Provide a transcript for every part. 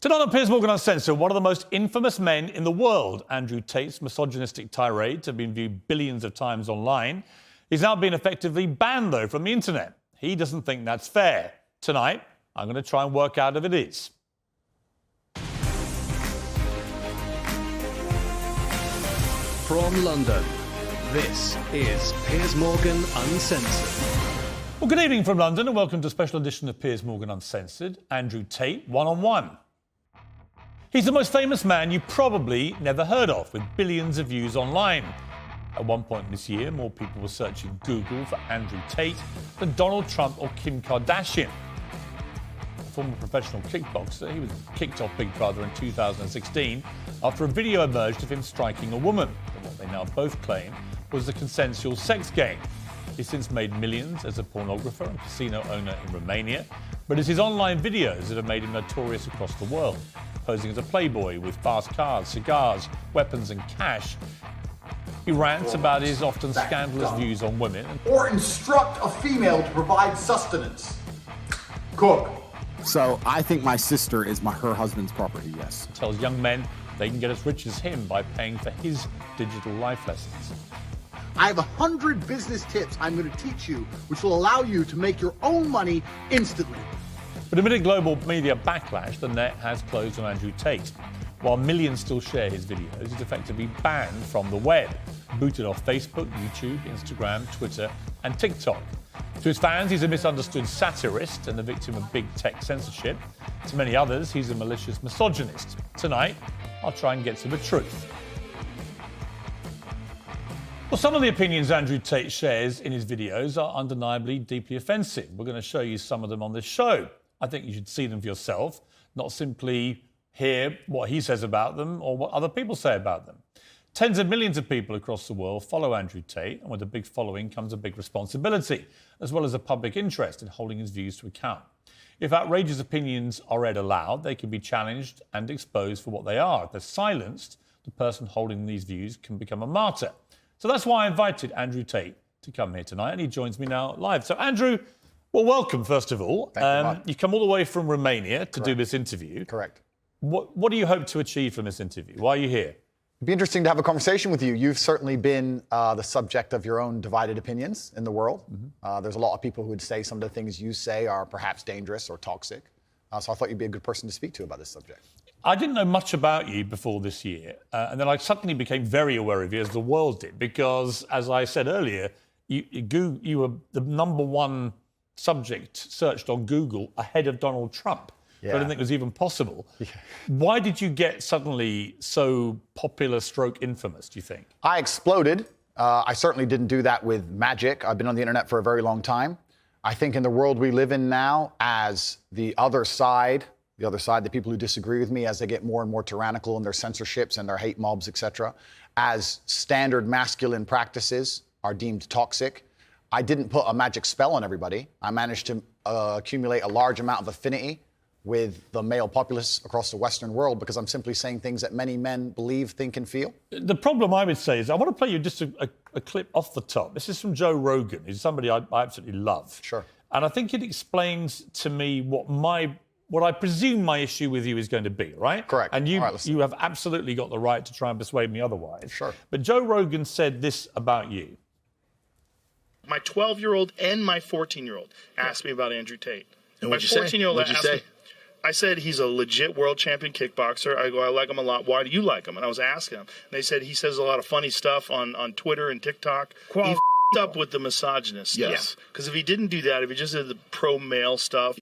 Tonight on Piers Morgan Uncensored, one of the most infamous men in the world, Andrew Tate's misogynistic tirades have been viewed billions of times online. He's now been effectively banned, though, from the internet. He doesn't think that's fair. Tonight, I'm going to try and work out if it is. From London, this is Piers Morgan Uncensored. Well, good evening from London and welcome to a special edition of Piers Morgan Uncensored. Andrew Tate, one-on-one. He's the most famous man you probably never heard of, with billions of views online. At one point this year, more people were searching Google for Andrew Tate than Donald Trump or Kim Kardashian. A former professional kickboxer, he was kicked off Big Brother in 2016 after a video emerged of him striking a woman, in what they now both claim was a consensual sex game. He's since made millions as a pornographer and casino owner in Romania, but it's his online videos that have made him notorious across the world, posing as a playboy with fast cars, cigars, weapons and cash. He rants about his often scandalous views on women. Or instruct a female to provide sustenance. Cook. So I think my sister is her husband's property, yes. Tells young men they can get as rich as him by paying for his digital life lessons. I have 100 business tips I'm going to teach you, which will allow you to make your own money instantly. But amid global media backlash, the net has closed on Andrew Tate. While millions still share his videos, he's effectively banned from the web, booted off Facebook, YouTube, Instagram, Twitter and TikTok. To his fans, he's a misunderstood satirist and the victim of big tech censorship. To many others, he's a malicious misogynist. Tonight, I'll try and get to the truth. Well, some of the opinions Andrew Tate shares in his videos are undeniably deeply offensive. We're going to show you some of them on this show. I think you should see them for yourself, not simply hear what he says about them or what other people say about them. Tens of millions of people across the world follow Andrew Tate, and with a big following comes a big responsibility, as well as a public interest in holding his views to account. If outrageous opinions are read aloud, they can be challenged and exposed for what they are. If they're silenced, the person holding these views can become a martyr. So that's why I invited Andrew Tate to come here tonight, and he joins me now live. So, Andrew, well, welcome, first of all. You come all the way from Romania to do this interview. Correct. What do you hope to achieve from this interview? Why are you here? It'd be interesting to have a conversation with you. You've certainly been the subject of your own divided opinions in the world. There's a lot of people who would say some of the things you say are perhaps dangerous or toxic. So I thought you'd be a good person to speak to about this subject. I didn't know much about you before this year, and then I suddenly became very aware of you, as the world did, because, as I said earlier, you were the number one subject searched on Google ahead of Donald Trump. Yeah. I didn't think it was even possible. Yeah. Why did you get suddenly so popular / infamous, do you think? I exploded. I certainly didn't do that with magic. I've been on the internet for a very long time. I think in the world we live in now, as the other side, the people who disagree with me, as they get more and more tyrannical in their censorships and their hate mobs, etc., as standard masculine practices are deemed toxic, I didn't put a magic spell on everybody. I managed to accumulate a large amount of affinity with the male populace across the Western world because I'm simply saying things that many men believe, think, and feel. The problem I would say is I want to play you just a clip off the top. This is from Joe Rogan, who's somebody I absolutely love. Sure. And I think it explains to me what I presume my issue with you is going to be, right? Correct. And you have absolutely got the right to try and persuade me otherwise. Sure. But Joe Rogan said this about you. My 12-year-old and my 14-year-old asked me about Andrew Tate. And my what'd you say? 14-year-old What'd you asked say? me, I said he's a legit world champion kickboxer. I go, I like him a lot. Why do you like him? And I was asking him. And they said he says a lot of funny stuff on Twitter and TikTok. He f***ed up with the misogynist stuff. Yes. Because if he didn't do that, if he just did the pro-male stuff.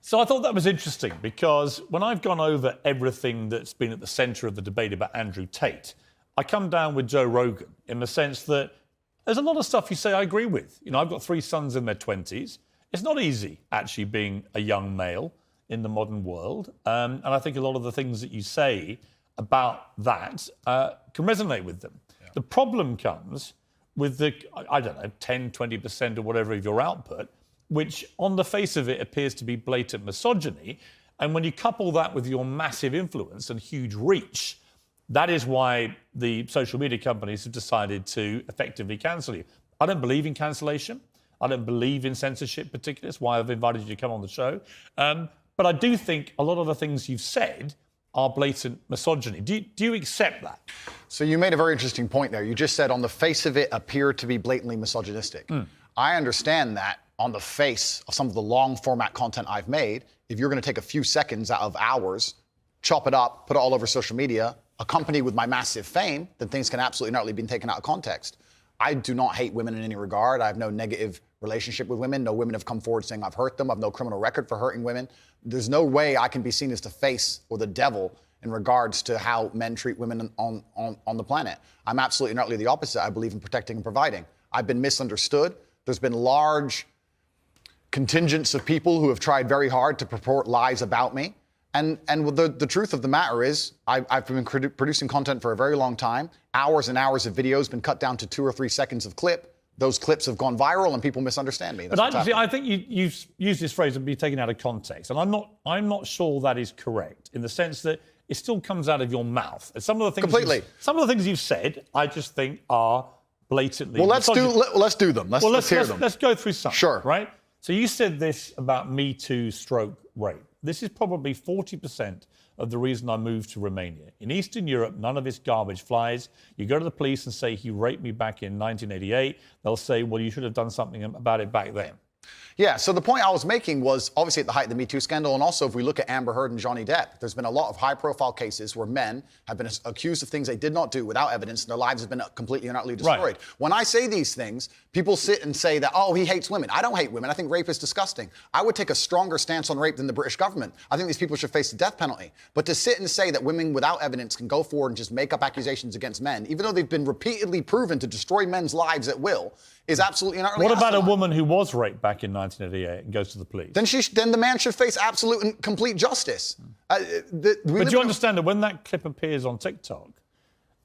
So I thought that was interesting because when I've gone over everything that's been at the centre of the debate about Andrew Tate, I come down with Joe Rogan in the sense that there's a lot of stuff you say I agree with. You know, I've got 3 sons in their 20s. It's not easy, actually, being a young male in the modern world. And I think a lot of the things that you say about that can resonate with them. Yeah. The problem comes with the, 10, 20% or whatever of your output, which on the face of it appears to be blatant misogyny. And when you couple that with your massive influence and huge reach, that is why the social media companies have decided to effectively cancel you. I don't believe in cancellation. I don't believe in censorship particularly. That's why I've invited you to come on the show. But I do think a lot of the things you've said are blatant misogyny. Do you accept that? So you made a very interesting point there. You just said on the face of it appear to be blatantly misogynistic. I understand that on the face of some of the long format content I've made, if you're going to take a few seconds out of hours, chop it up, put it all over social media, accompanied with my massive fame, then things can absolutely not be taken out of context. I do not hate women in any regard. I have no negative relationship with women. No women have come forward saying I've hurt them. I have no criminal record for hurting women. There's no way I can be seen as the face or the devil in regards to how men treat women on the planet. I'm absolutely and utterly the opposite. I believe in protecting and providing. I've been misunderstood. There's been large contingents of people who have tried very hard to purport lies about me. And the truth of the matter is, I've been producing content for a very long time. Hours and hours of videos been cut down to 2 or 3 seconds of clip. Those clips have gone viral and people misunderstand me. But I think you've used this phrase and be taken out of context. And I'm not sure that is correct in the sense that it still comes out of your mouth. And some of the things some of the things you've said, I just think are blatantly. Well, let's do them. Let's hear them. Let's go through some. Sure. Right. So you said this about Me Too / rape. This is probably 40% of the reason I moved to Romania. In Eastern Europe, none of this garbage flies. You go to the police and say he raped me back in 1988. They'll say, well, you should have done something about it back then. Yeah, so the point I was making was obviously at the height of the Me Too scandal, and also if we look at Amber Heard and Johnny Depp, there's been a lot of high-profile cases where men have been accused of things they did not do without evidence, and their lives have been completely and utterly destroyed. Right. When I say these things, people sit and say that, oh, he hates women. I don't hate women. I think rape is disgusting. I would take a stronger stance on rape than the British government. I think these people should face the death penalty. But to sit and say that women without evidence can go forward and just make up accusations against men, even though they've been repeatedly proven to destroy men's lives at will, is absolutely and utterly What about asinine. a woman who was raped back in 1988 and goes to the police? Then the man should face absolute and complete justice. But do you understand that when that clip appears on TikTok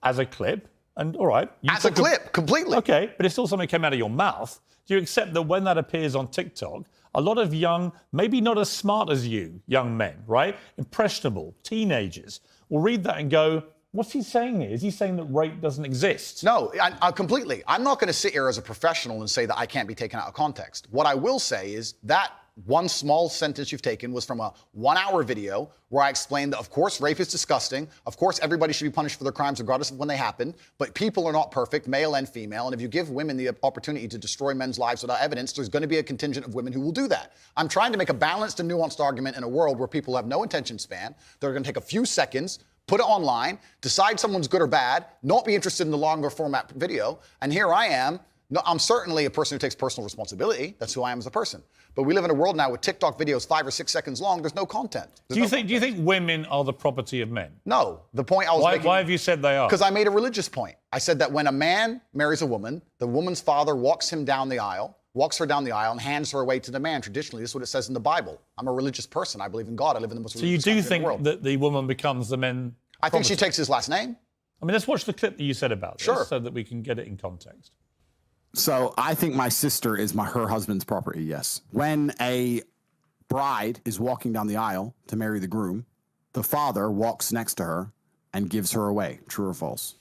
as a clip, and all right... As a clip, completely. Okay, but it's still something that came out of your mouth. Do you accept that when that appears on TikTok, a lot of young, maybe not as smart as you, young men, right? Impressionable, teenagers, will read that and go, what's he saying here? Is he saying that rape doesn't exist? No, I completely. I'm not going to sit here as a professional and say that I can't be taken out of context. What I will say is that one small sentence you've taken was from a 1-hour video where I explained that, of course, rape is disgusting. Of course, everybody should be punished for their crimes regardless of when they happen. But people are not perfect, male and female. And if you give women the opportunity to destroy men's lives without evidence, there's going to be a contingent of women who will do that. I'm trying to make a balanced and nuanced argument in a world where people have no attention span. They're going to take a few seconds, put it online, decide someone's good or bad, not be interested in the longer format video. And here I am. No, I'm certainly a person who takes personal responsibility. That's who I am as a person. But we live in a world now with TikTok videos 5 or 6 seconds long. There's no content. Do you think women are the property of men? No. The point I was making... Why have you said they are? Because I made a religious point. I said that when a man marries a woman, the woman's father walks her down the aisle, and hands her away to the man. Traditionally, this is what it says in the Bible. I'm a religious person. I believe in God. I live in the most religious country in the world. So you do think that the woman becomes the men? I think she takes his last name. I mean, let's watch the clip that you said about this so that we can get it in context. So I think my sister is her husband's property, yes. When a bride is walking down the aisle to marry the groom, the father walks next to her and gives her away. True or false?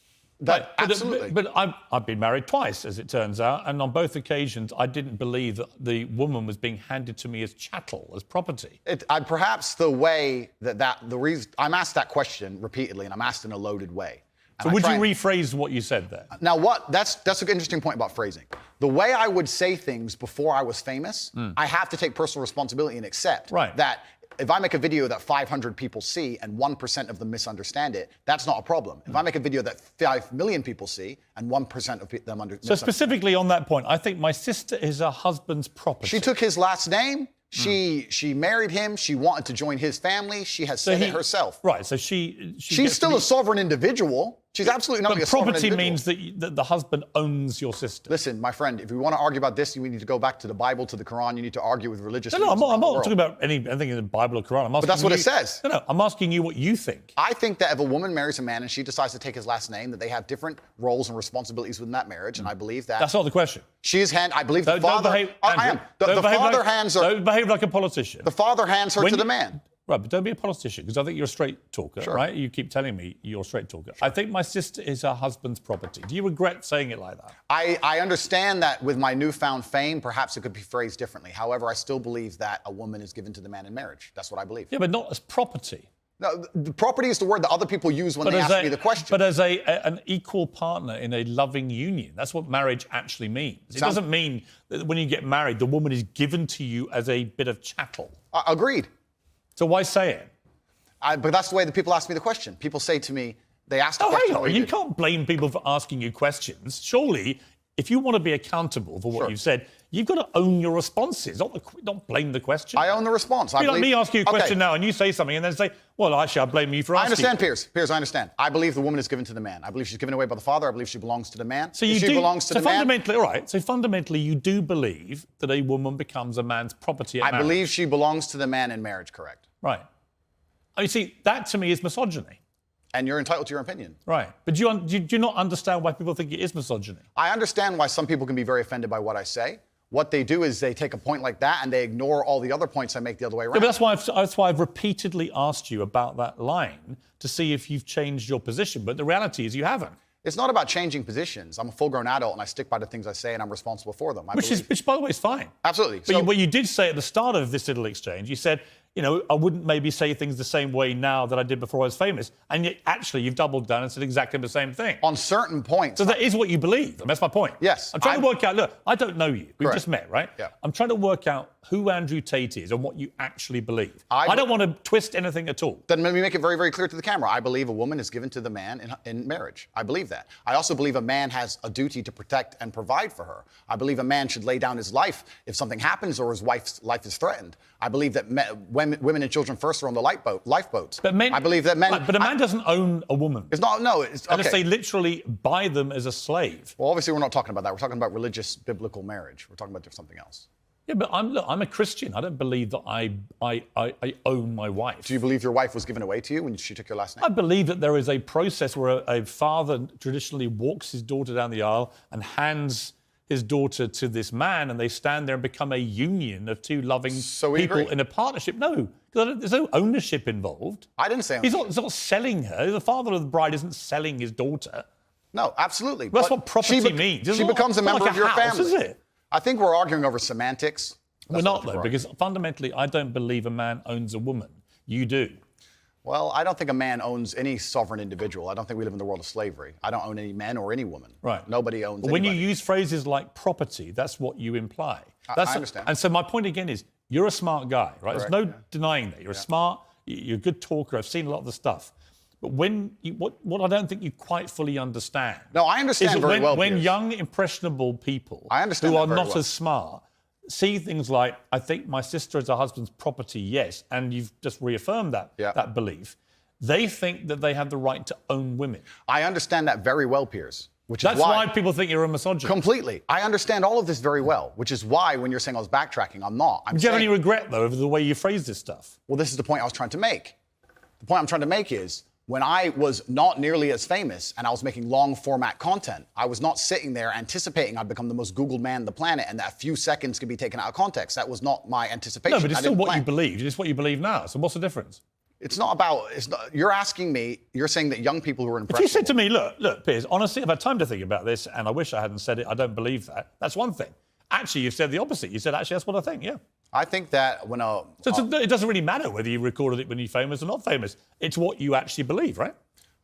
Absolutely. But I've been married twice, as it turns out, and on both occasions, I didn't believe that the woman was being handed to me as chattel, as property. Perhaps the way the reason I'm asked that question repeatedly, and I'm asked in a loaded way. So would you rephrase what you said there? Now, that's an interesting point about phrasing. The way I would say things before I was famous, I have to take personal responsibility and accept that if I make a video that 500 people see and 1% of them misunderstand it, that's not a problem. If I make a video that 5 million people see and 1% of them understand. So specifically on that point, I think my sister is her husband's property. She took his last name. She married him. She wanted to join his family. She has said it herself. Right. So she's still a sovereign individual. She's absolutely not a sovereign individual. Property means that the husband owns your sister. Listen, my friend, if we want to argue about this, you need to go back to the Bible, to the Quran. You need to argue with religious leaders. No, I'm not talking about anything in the Bible or Quran. But that's what it says. No, I'm asking you what you think. I think that if a woman marries a man and she decides to take his last name, that they have different roles and responsibilities within that marriage, and I believe that. That's not the question. I believe the father. I am. The father hands her. Don't behave like a politician. The father hands her to the man. Right, but don't be a politician, because I think you're a straight talker, Sure. right? You keep telling me you're a straight talker. I think my sister is her husband's property. Do you regret saying it like that? I understand that with my newfound fame, perhaps it could be phrased differently. However, I still believe that a woman is given to the man in marriage. That's what I believe. Yeah, but not as property. No, the property is the word that other people use when they ask me the question. But as an equal partner in a loving union. That's what marriage actually means. It doesn't mean that when you get married, the woman is given to you as a bit of chattel. Agreed. So why say it? But that's the way that people ask me the question. People say to me, they ask the Oh, question. hang on. You can't blame people for asking you questions. Surely, if you want to be accountable for what you've said, you've got to own your responses, not blame the question. I own the response. Like me asking you a question now and you say something and then say, well, actually, I blame you for asking. I understand, Piers. Piers, I understand. I believe the woman is given to the man. I believe she's given away by the father. I believe she belongs to the man. So fundamentally, all right. So fundamentally, you do believe that a woman becomes a man's property at marriage. I believe she belongs to the man in marriage, correct. Right. Oh, you see, that to me is misogyny. And you're entitled to your opinion. Right. But do you not understand why people think it is misogyny? I understand why some people can be very offended by what I say. What they do is they take a point like that and they ignore all the other points I make the other way around. Yeah, but that's why I've repeatedly asked you about that line to see if you've changed your position. But the reality is you haven't. It's not about changing positions. I'm a full-grown adult and I stick by the things I say and I'm responsible for them. Which, by the way, is fine. Absolutely. But you did say at the start of this little exchange, you said, I wouldn't maybe say things the same way now that I did before I was famous. And yet, actually, you've doubled down and said exactly the same thing. On certain points. So that is what you believe. That's my point. Yes. I'm trying to work out, look, I don't know you. We've just met, right? Yeah. I'm trying to work out who Andrew Tate is and what you actually believe. I don't want to twist anything at all. Then let me make it very, very clear to the camera. I believe a woman is given to the man in marriage. I believe that. I also believe a man has a duty to protect and provide for her. I believe a man should lay down his life if something happens or his wife's life is threatened. I believe that women and children first are on the lifeboats. But men, I believe that men. But a man doesn't own a woman. It's not. No. It's okay. Unless they literally buy them as a slave. Well, obviously, we're not talking about that. We're talking about religious, biblical marriage. We're talking about something else. Yeah, but I'm a Christian. I don't believe that I own my wife. Do you believe your wife was given away to you when she took your last name? I believe that there is a process where a father traditionally walks his daughter down the aisle and hands his daughter to this man, and they stand there and become a union of two loving people in a partnership. No, because there's no ownership involved. I didn't say ownership. He's not selling her. The father of the bride isn't selling his daughter. No, absolutely. Well, that's what property means. She becomes a member of your family. Is it? I think we're arguing over semantics. We're not, though, because fundamentally, I don't believe a man owns a woman. You do. Well, I don't think a man owns any sovereign individual. I don't think we live in the world of slavery. I don't own any men or any woman. Right. Nobody owns When anybody. you use phrases like property, that's what you imply. I understand. And so my point again is, you're a smart guy, right? Correct, There's no denying that. You're smart, you're a good talker. I've seen a lot of the stuff. But what I don't think you quite fully understand. No, I understand very well, when Piers. young, impressionable people who are not as smart see things like, I think my sister is her husband's property, yes, and you've just reaffirmed that belief, they think that they have the right to own women. I understand that very well, Piers. That's why people think you're a misogynist. Completely. I understand all of this very well, which is why when you're saying I was backtracking, I'm not. Do you have any regret, though, over the way you phrase this stuff? Well, this is the point I was trying to make. The point I'm trying to make is, when I was not nearly as famous and I was making long format content, I was not sitting there anticipating I'd become the most Googled man on the planet and that a few seconds could be taken out of context. That was not my anticipation. No, but it's still what you believed. It's what you believe now. So what's the difference? It's not about, you're asking me, you're saying that young people who are impressionable. If you said to me, look, Piers, honestly, I've had time to think about this and I wish I hadn't said it, I don't believe that. That's one thing. Actually, you've said the opposite. You said, actually, that's what I think, yeah. I think that when it doesn't really matter whether you recorded it when you're famous or not famous. It's what you actually believe, right?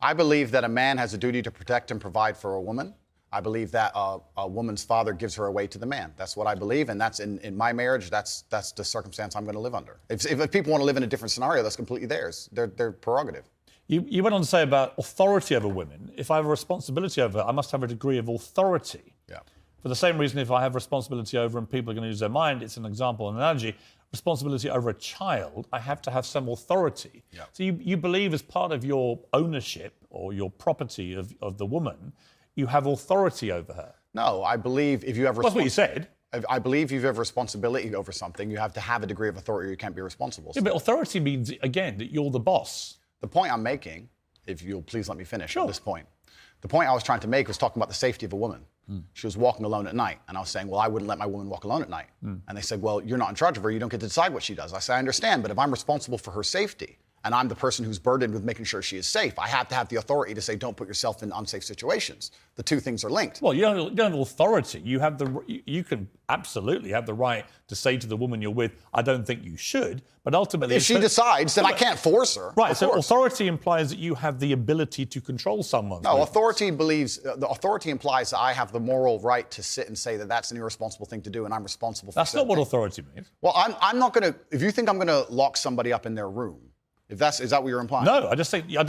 I believe that a man has a duty to protect and provide for a woman. I believe that a woman's father gives her away to the man. That's what I believe, and that's in my marriage. That's the circumstance I'm going to live under. If people want to live in a different scenario, that's completely theirs. Their prerogative. You went on to say about authority over women. If I have a responsibility over her, I must have a degree of authority. Yeah. For the same reason, if I have responsibility over and people are going to use their mind, it's an example, an analogy. Responsibility over a child, I have to have some authority. Yeah. So you believe as part of your ownership or your property of the woman, you have authority over her. No, I believe if you have That's what you said. I believe if you have responsibility over something, you have to have a degree of authority or you can't be responsible. Yeah, but authority means, again, that you're the boss. The point I'm making, if you'll please let me finish on this point. The point I was trying to make was talking about the safety of a woman. She was walking alone at night. And I was saying, well, I wouldn't let my woman walk alone at night. And they said, well, you're not in charge of her. You don't get to decide what she does. I said, I understand, but if I'm responsible for her safety and I'm the person who's burdened with making sure she is safe, I have to have the authority to say, don't put yourself in unsafe situations. The two things are linked. Well, you don't have authority. You have you can absolutely have the right to say to the woman you're with, I don't think you should, but ultimately... If she decides, then I can't force her. Right, so authority implies that you have the ability to control someone. No, authority implies that I have the moral right to sit and say that that's an irresponsible thing to do and I'm responsible for That's not what authority means. Well, I'm not going to... If you think I'm going to lock somebody up in their room, is that what you're implying? No, I don't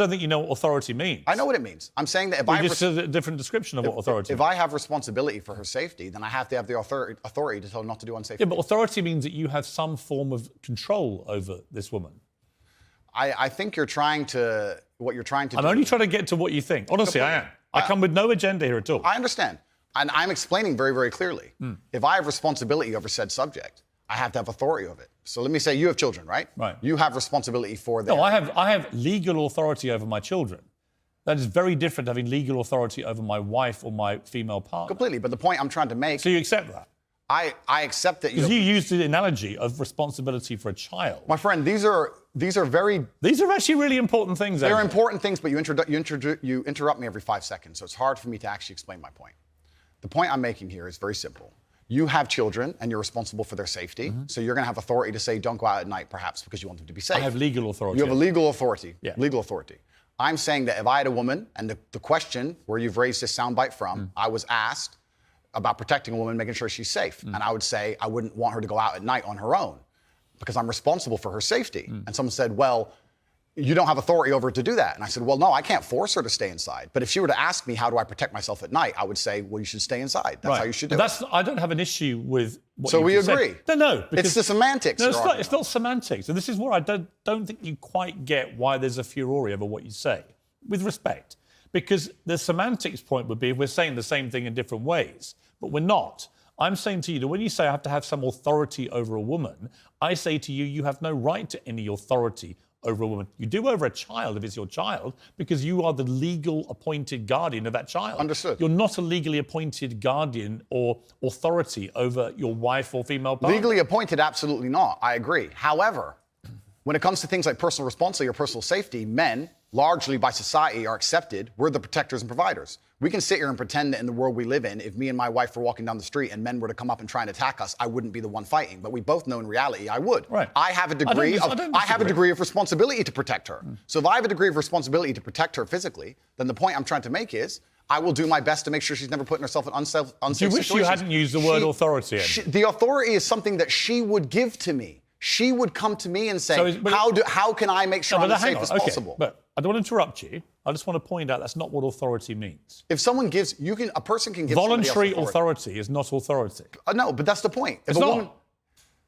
think you know what authority means. I know what it means. I'm saying that if I just a different description of what authority means. If I have responsibility for her safety, then I have to have the authority to tell her not to do unsafe things. Yeah, but authority means that you have some form of control over this woman. I think what you're trying to do... I'm only trying to get to what you think. Honestly, I am. I come with no agenda here at all. I understand. And I'm explaining very, very clearly. If I have responsibility over said subject, I have to have authority of it. So let me say you have children, right? Right. You have responsibility for them. No, I have legal authority over my children. That is very different to having legal authority over my wife or my female partner. Completely. But the point I'm trying to make... So you accept that? I accept that... Because you used the analogy of responsibility for a child. My friend, these are very... These are actually really important things. They're important things, but you interrupt me every 5 seconds. So it's hard for me to actually explain my point. The point I'm making here is very simple. You have children and you're responsible for their safety. So you're going to have authority to say, don't go out at night, perhaps, because you want them to be safe. I have legal authority. You have a legal authority. Yeah. Legal authority. I'm saying that if I had a woman, and the question where you've raised this soundbite from, I was asked about protecting a woman, making sure she's safe. And I would say I wouldn't want her to go out at night on her own because I'm responsible for her safety. And someone said, well, you don't have authority over her to do that. And I said, well, no, I can't force her to stay inside. But if she were to ask me, how do I protect myself at night? I would say, well, you should stay inside. That's how you should do it. I don't have an issue with what So you we just agree. said. No. It's the semantics. No, it's not semantics. And this is where I don't think you quite get why there's a furore over what you say, with respect. Because the semantics point would be if we're saying the same thing in different ways, but we're not. I'm saying to you that when you say I have to have some authority over a woman, I say to you, you have no right to any authority over a woman. You do over a child if it's your child, because you are the legal appointed guardian of that child. Understood. You're not a legally appointed guardian or authority over your wife or female partner. Legally appointed, absolutely not. I agree. However, when it comes to things like personal responsibility or personal safety, men, largely by society, are accepted. We're the protectors and providers. We can sit here and pretend that in the world we live in, if me and my wife were walking down the street and men were to come up and try and attack us, I wouldn't be the one fighting. But we both know in reality I would. Right. I have a degree of responsibility to protect her. So if I have a degree of responsibility to protect her physically, then the point I'm trying to make is I will do my best to make sure she's never putting herself in unsafe situations. Do you wish you hadn't used the word authority? The authority is something that she would give to me. She would come to me and say, how can I make sure I'm as safe as possible? But I don't want to interrupt you. I just want to point out that's not what authority means. If someone gives, a person can give voluntary authority is not authority. No, but that's the point. It's not.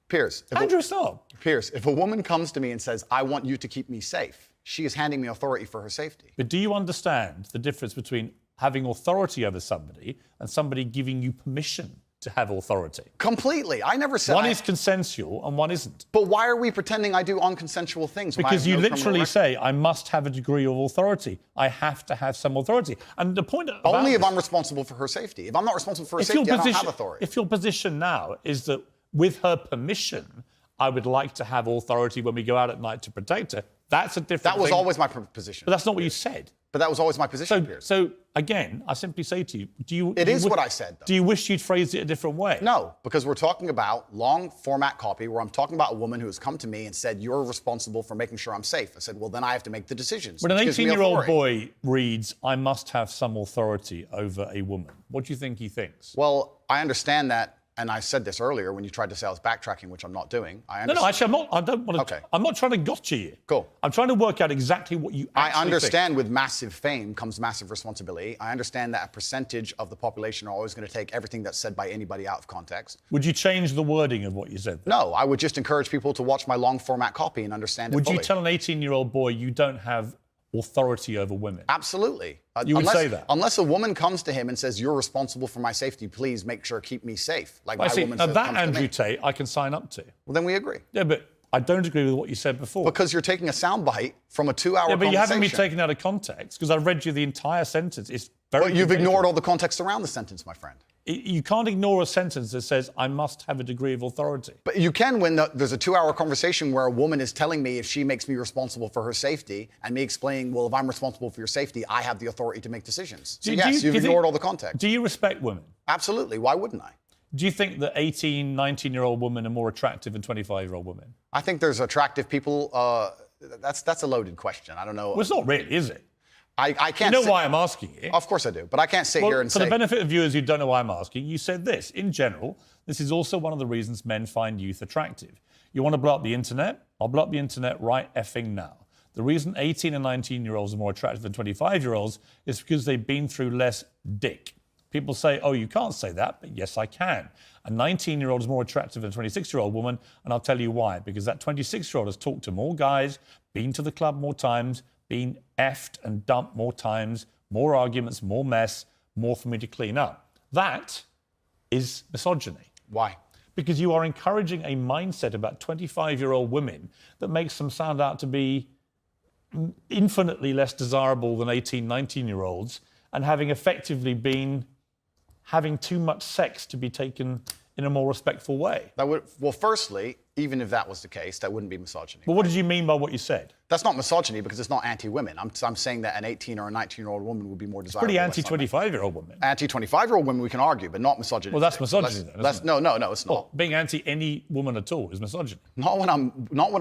Piers. Andrew, stop. Piers, if a woman comes to me and says, I want you to keep me safe, she is handing me authority for her safety. But do you understand the difference between having authority over somebody and somebody giving you permission to have authority? Completely. I never said one is consensual and one isn't. But why are we pretending I do unconsensual things? Because you literally say, I must have a degree of authority. I have to have some authority. And the point about only if I'm responsible for her safety. If I'm not responsible for her safety, I don't have authority. If your position now is that with her permission, I would like to have authority when we go out at night to protect her, that's a different That was thing. always my position. But that's not what you said. But that was always my position, Piers. So again, I simply say to you, It is what I said, though. Do you wish you'd phrased it a different way? No, because we're talking about long format copy where I'm talking about a woman who has come to me and said, you're responsible for making sure I'm safe. I said, well, then I have to make the decisions. When an 18-year-old boy reads, I must have some authority over a woman, what do you think he thinks? Well, I understand that. And I said this earlier when you tried to say I was backtracking, which I'm not doing. No, actually, I'm not. I don't want to. Okay. I'm not trying to gotcha you. Cool. I'm trying to work out exactly what you actually I understand think. with massive fame comes massive responsibility. I understand that a percentage of the population are always going to take everything that's said by anybody out of context. Would you change the wording of what you said? No, I would just encourage people to watch my long format copy and understand it Would fully. you tell an 18-year-old boy you don't have authority over women? Absolutely. You would say that? Unless a woman comes to him and says, you're responsible for my safety, please make sure, keep me safe. Like I see. woman Now says, that, comes to Andrew me. Tate, I can sign up to. Well, then we agree. Yeah, but I don't agree with what you said before. Because you're taking a soundbite from a 2-hour conversation. Yeah, but you haven't been taken out of context, because I've read you the entire sentence. It's very But you've ignored all the context around the sentence, my friend. You can't ignore a sentence that says, I must have a degree of authority. But you can when there's a 2-hour conversation where a woman is telling me if she makes me responsible for her safety, and me explaining, well, if I'm responsible for your safety, I have the authority to make decisions. So yes, you've ignored all the context. Do you respect women? Absolutely. Why wouldn't I? Do you think that 18, 19-year-old women are more attractive than 25-year-old women? I think there's attractive people. That's a loaded question. I don't know. Well, it's not really, is it? I can't. You know why I'm asking you? Of course I do, but I can't sit here and for say. the benefit of viewers who don't know why I'm asking, you said this. In general, this is also one of the reasons men find youth attractive. You want to blow up the internet? I'll blow up the internet right effing now. The reason 18 and 19-year-olds are more attractive than 25-year-olds is because they've been through less dick. People say, oh, you can't say that, but yes, I can. A 19-year-old is more attractive than a 26-year-old woman, and I'll tell you why. Because that 26-year-old has talked to more guys, been to the club more times, been effed and dumped more times, more arguments, more mess, more for me to clean up. That is misogyny. Why? Because you are encouraging a mindset about 25-year-old women that makes them sound out to be infinitely less desirable than 18, 19-year-olds, and having effectively been having too much sex to be taken in a more respectful way. Well, firstly, even if that was the case, that wouldn't be misogyny. But what did you mean by what you said? That's not misogyny because it's not anti-women. I'm saying that an 18 or a 19-year-old woman would be more desirable. Pretty anti-25-year-old woman. Anti-25-year-old women we can argue, but not misogyny. Well, that's misogyny then, isn't it? No, it's not. Well, being anti any woman at all is misogyny. Not when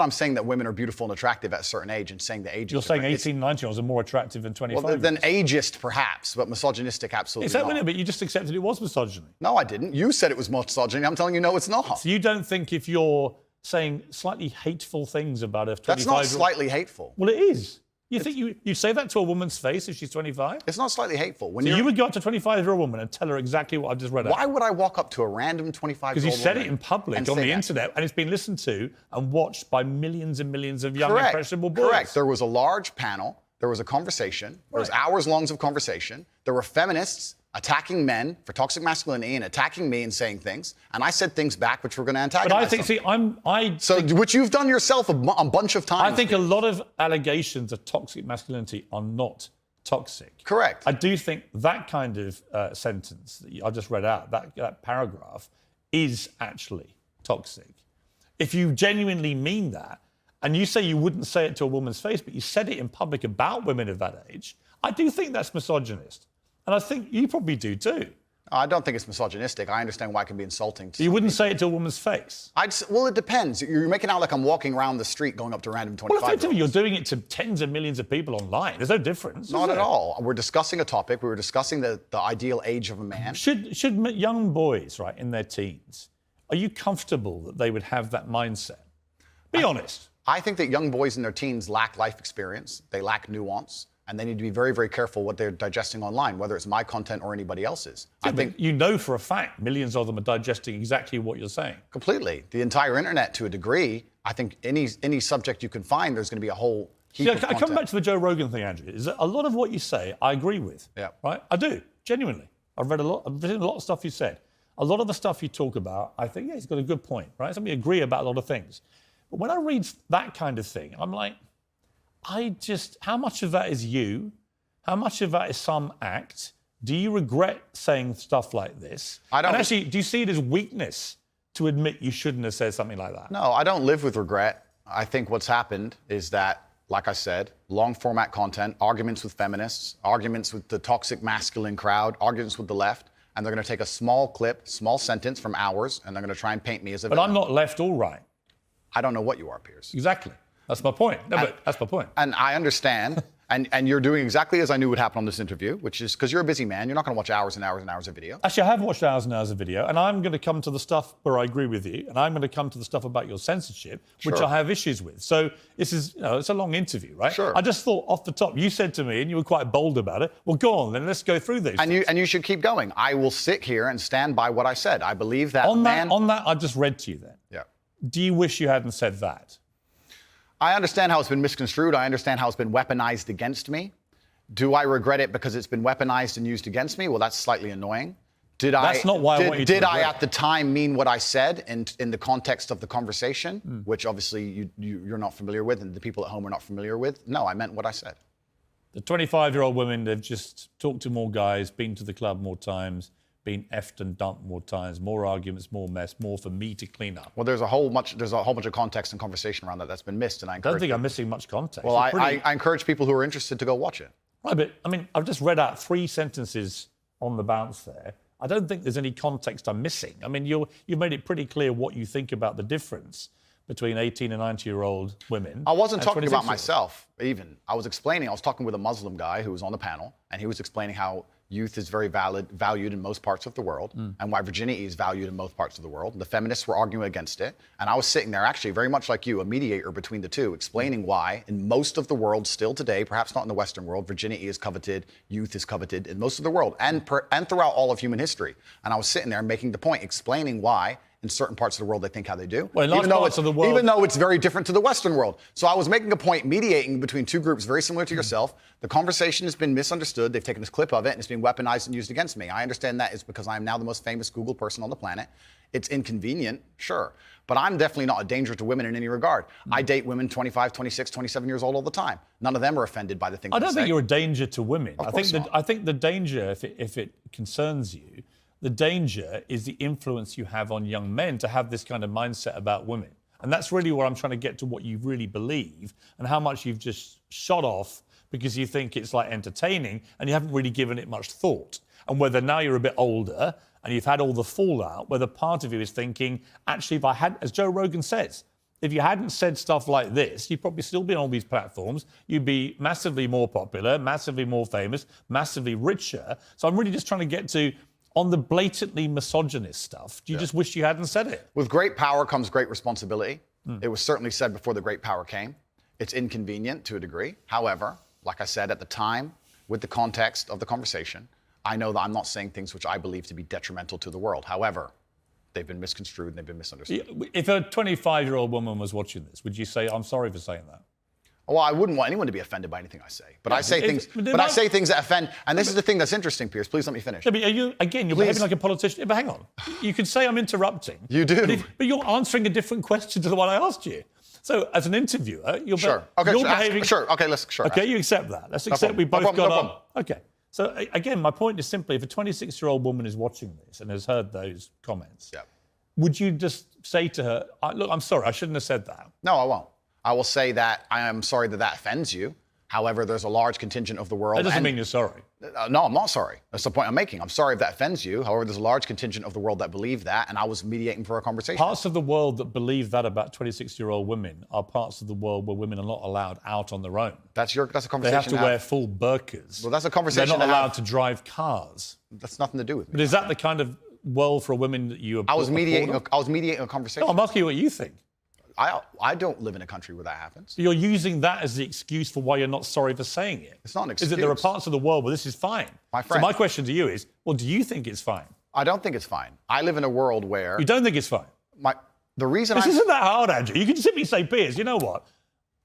I'm saying that women are beautiful and attractive at a certain age and saying the age. You're saying 18, 19-year-olds are more attractive than 25. Well, than ageist perhaps, but misogynistic absolutely Is that not. but you just accepted it was misogyny. No, I didn't. You said it was misogyny. I'm telling you, no, it's not. So you don't think if you're saying slightly hateful things about a 25-year-old... That's not slightly hateful. Well, it is. You think you say that to a woman's face if she's 25? It's not slightly hateful. So you would go up to a 25-year-old woman and tell her exactly what I just read out? Why would I walk up to a random 25-year-old woman? Because you said it in public on the internet, and it's been listened to and watched by millions and millions of young, impressionable boys. Correct. There was a large panel. There was a conversation. There was hours longs of conversation. There were feminists attacking men for toxic masculinity and attacking me and saying things, and I said things back which were going to antagonize them. Which you've done yourself a bunch of times. I think a lot of allegations of toxic masculinity are not toxic. Correct. I do think that kind of sentence that I just read out, that paragraph, is actually toxic. If you genuinely mean that, and you say you wouldn't say it to a woman's face, but you said it in public about women of that age, I do think that's misogynist. And I think you probably do too. I don't think it's misogynistic. I understand why it can be insulting to You wouldn't say it to a woman's face? Well, it depends. You're making out like I'm walking around the street going up to random 25-year-olds. Well, effectively, you're doing it to tens of millions of people online. There's no difference. Not at all. We're discussing a topic. We were discussing the ideal age of a man. Should young boys, right, in their teens, are you comfortable that they would have that mindset? Be honest. I think that young boys in their teens lack life experience. They lack nuance. And they need to be very, very careful what they're digesting online, whether it's my content or anybody else's. Yeah, I think you know for a fact millions of them are digesting exactly what you're saying. Completely. The entire internet, to a degree, I think any subject you can find, there's going to be a whole heap of content. I come back to the Joe Rogan thing, Andrew. Is that a lot of what you say, I agree with. Yeah. Right? I do, genuinely. I've written a lot of stuff you said. A lot of the stuff you talk about, I think, yeah, he's got a good point, right? So we agree about a lot of things. But when I read that kind of thing, I'm like, how much of that is you? How much of that is some act? Do you regret saying stuff like this? I don't. And actually, do you see it as weakness to admit you shouldn't have said something like that? No, I don't live with regret. I think what's happened is that, like I said, long format content, arguments with feminists, arguments with the toxic masculine crowd, arguments with the left, and they're going to take a small clip, small sentence from ours, and they're going to try and paint me as a villain. But I'm not left or right. I don't know what you are, Piers. Exactly. That's my point. But that's my point. And I understand. And you're doing exactly as I knew would happen on this interview, which is because you're a busy man. You're not going to watch hours and hours and hours of video. Actually, I have watched hours and hours of video, and I'm going to come to the stuff where I agree with you, and I'm going to come to the stuff about your censorship, which I have issues with. So this is, it's a long interview, right? Sure. I just thought off the top, you said to me, and you were quite bold about it, well, go on, then let's go through these. And you should keep going. I will sit here and stand by what I said. I believe that on that, I just read to you then. Yeah. Do you wish you hadn't said that? I understand how it's been misconstrued. I understand how it's been weaponized against me. Do I regret it because it's been weaponized and used against me? Well, that's slightly annoying. That's not why I want you to Did I regret. at the time mean what I said in the context of the conversation, which obviously you're not familiar with and the people at home are not familiar with? No, I meant what I said. The 25-year-old women, they've just talked to more guys, been to the club more times, been effed and dumped more times, more arguments, more mess, more for me to clean up. Well, there's a whole bunch of context and conversation around that's been missed, and I don't think I'm missing much context. Well, I encourage people who are interested to go watch it. Right, but I mean, I've just read out 3 sentences on the bounce there. I don't think there's any context I'm missing. I mean, you've made it pretty clear what you think about the difference between 18 and 90-year-old women. I wasn't talking about myself, even. I was talking with a Muslim guy who was on the panel, and he was explaining how youth is very valued in most parts of the world, and why virginity is valued in most parts of the world. The feminists were arguing against it, and I was sitting there, actually, very much like you, a mediator between the two, explaining why, in most of the world still today, perhaps not in the Western world, virginity is coveted, youth is coveted in most of the world, and throughout all of human history. And I was sitting there making the point, explaining why in certain parts of the world they think how they do, well, even though it's very different to the Western world. So I was making a point, mediating between two groups very similar to yourself. The conversation has been misunderstood. They've taken this clip of it and it's been weaponized and used against me. I understand that is because I am now the most famous Google person on the planet. It's inconvenient, sure, but I'm definitely not a danger to women in any regard. I date women 25, 26, 27 years old all the time. None of them are offended by the things I don't think say. you're a danger to women. Of course not. I think the danger, if it concerns you, the danger is the influence you have on young men to have this kind of mindset about women. And that's really where I'm trying to get to what you really believe and how much you've just shot off because you think it's like entertaining and you haven't really given it much thought. And whether now you're a bit older and you've had all the fallout, whether part of you is thinking, actually, if I had, as Joe Rogan says, if you hadn't said stuff like this, you'd probably still be on all these platforms. You'd be massively more popular, massively more famous, massively richer. So I'm really just trying to get to, on the blatantly misogynist stuff, do you just wish you hadn't said it? With great power comes great responsibility. It was certainly said before the great power came. It's inconvenient to a degree. However, like I said at the time, with the context of the conversation, I know that I'm not saying things which I believe to be detrimental to the world. However, they've been misconstrued and they've been misunderstood. If a 25-year-old woman was watching this, would you say, I'm sorry for saying that? Well, I wouldn't want anyone to be offended by anything I say, but I say things. But I say things that offend, and this is the thing that's interesting, Piers. Please let me finish. Yeah, but you're behaving like a politician. But hang on, you could say I'm interrupting. You do, but you're answering a different question to the one I asked you. So, as an interviewer, you're behaving. Okay, you accept that. Let's accept we both got on. Okay. So again, my point is simply, if a 26-year-old woman is watching this and has heard those comments, would you just say to her, "Look, I'm sorry, I shouldn't have said that"? No, I won't. I will say that I am sorry that offends you. However, there's a large contingent of the world. That doesn't mean you're sorry. No, I'm not sorry. That's the point I'm making. I'm sorry if that offends you. However, there's a large contingent of the world that believe that, and I was mediating for a conversation. Parts of the world that believe that about 26-year-old women are parts of the world where women are not allowed out on their own. That's a conversation. They have to wear full burqas. Well, that's a conversation. They're not allowed to drive cars. That's nothing to do with me. But is that the kind of world for women that you? I was mediating a conversation. No, I'm asking you what you think. I don't live in a country where that happens. You're using that as the excuse for why you're not sorry for saying it. It's not an excuse. Is that there are parts of the world where this is fine? My friend. So my question to you is, well, do you think it's fine? I don't think it's fine. I live in a world where... You don't think it's fine? This isn't that hard, Andrew. You can simply say, Piers, you know what?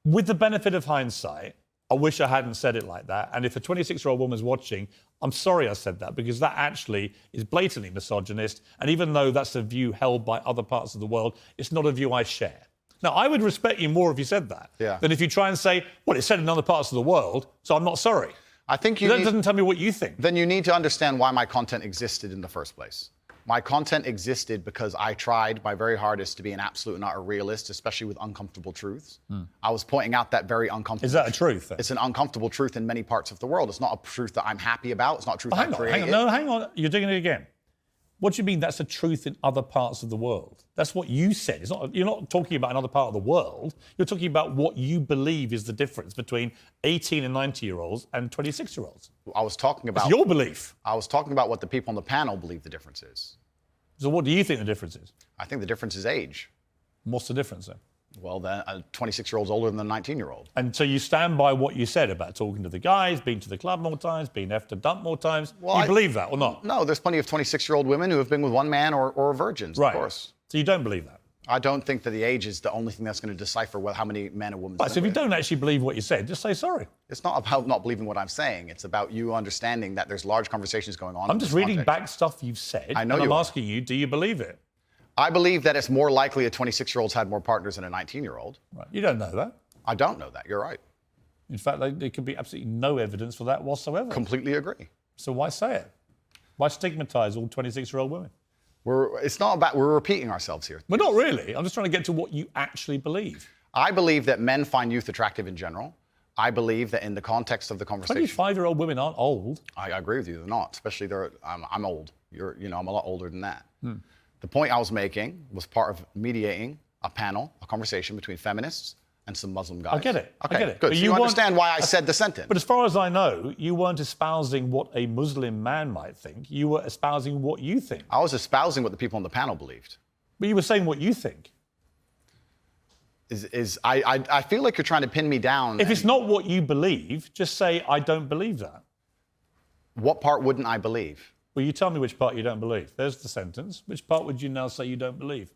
With the benefit of hindsight, I wish I hadn't said it like that. And if a 26-year-old woman's watching, I'm sorry I said that, because that actually is blatantly misogynist. And even though that's a view held by other parts of the world, it's not a view I share. Now, I would respect you more if you said that than if you try and say, well, it's said in other parts of the world, so I'm not sorry. I think that doesn't tell me what you think. Then you need to understand why my content existed in the first place. My content existed because I tried my very hardest to be an absolute and utter realist, especially with uncomfortable truths. I was pointing out that very uncomfortable. Is that a truth? It's an uncomfortable truth in many parts of the world. It's not a truth that I'm happy about. It's not a truth I created. Hang on. You're doing it again. What do you mean that's a truth in other parts of the world? That's what you said. You're not talking about another part of the world. You're talking about what you believe is the difference between 18 and 90-year-olds and 26-year-olds. I was talking about... It's your belief. I was talking about what the people on the panel believe the difference is. So what do you think the difference is? I think the difference is age. What's the difference then? Well, then a 26-year-old's older than a 19-year-old. And so you stand by what you said about talking to the guys, being to the club more times, being effed and dumped more times. Well, you believe that or not? No, there's plenty of 26-year-old women who have been with one man or virgins, of course. So you don't believe that? I don't think that the age is the only thing that's going to decipher how many men and women... Right, so if you don't actually believe what you said, just say sorry. It's not about not believing what I'm saying. It's about you understanding that there's large conversations going on. I'm just reading back stuff you've said. I know and I'm asking you, do you believe it? I believe that it's more likely a 26-year-old's had more partners than a 19-year-old. Right. You don't know that. I don't know that. You're right. In fact, there could be absolutely no evidence for that whatsoever. Completely agree. So why say it? Why stigmatise all 26-year-old women? It's not about, we're repeating ourselves here. Well, not really. I'm just trying to get to what you actually believe. I believe that men find youth attractive in general. I believe that in the context of the conversation, 25-year-old women aren't old. I agree with you. They're not, especially I'm old. I'm a lot older than that. The point I was making was part of mediating a panel, a conversation between feminists and some Muslim guys. I get it. Okay, I get it. good. But So you you want- understand why I said the sentence. But as far as I know, you weren't espousing what a Muslim man might think. You were espousing what you think. I was espousing what the people on the panel believed. But you were saying what you think. I feel like you're trying to pin me down. If it's not what you believe, just say, I don't believe that. What part wouldn't I believe? Well, you tell me which part you don't believe. There's the sentence. Which part would you now say you don't believe?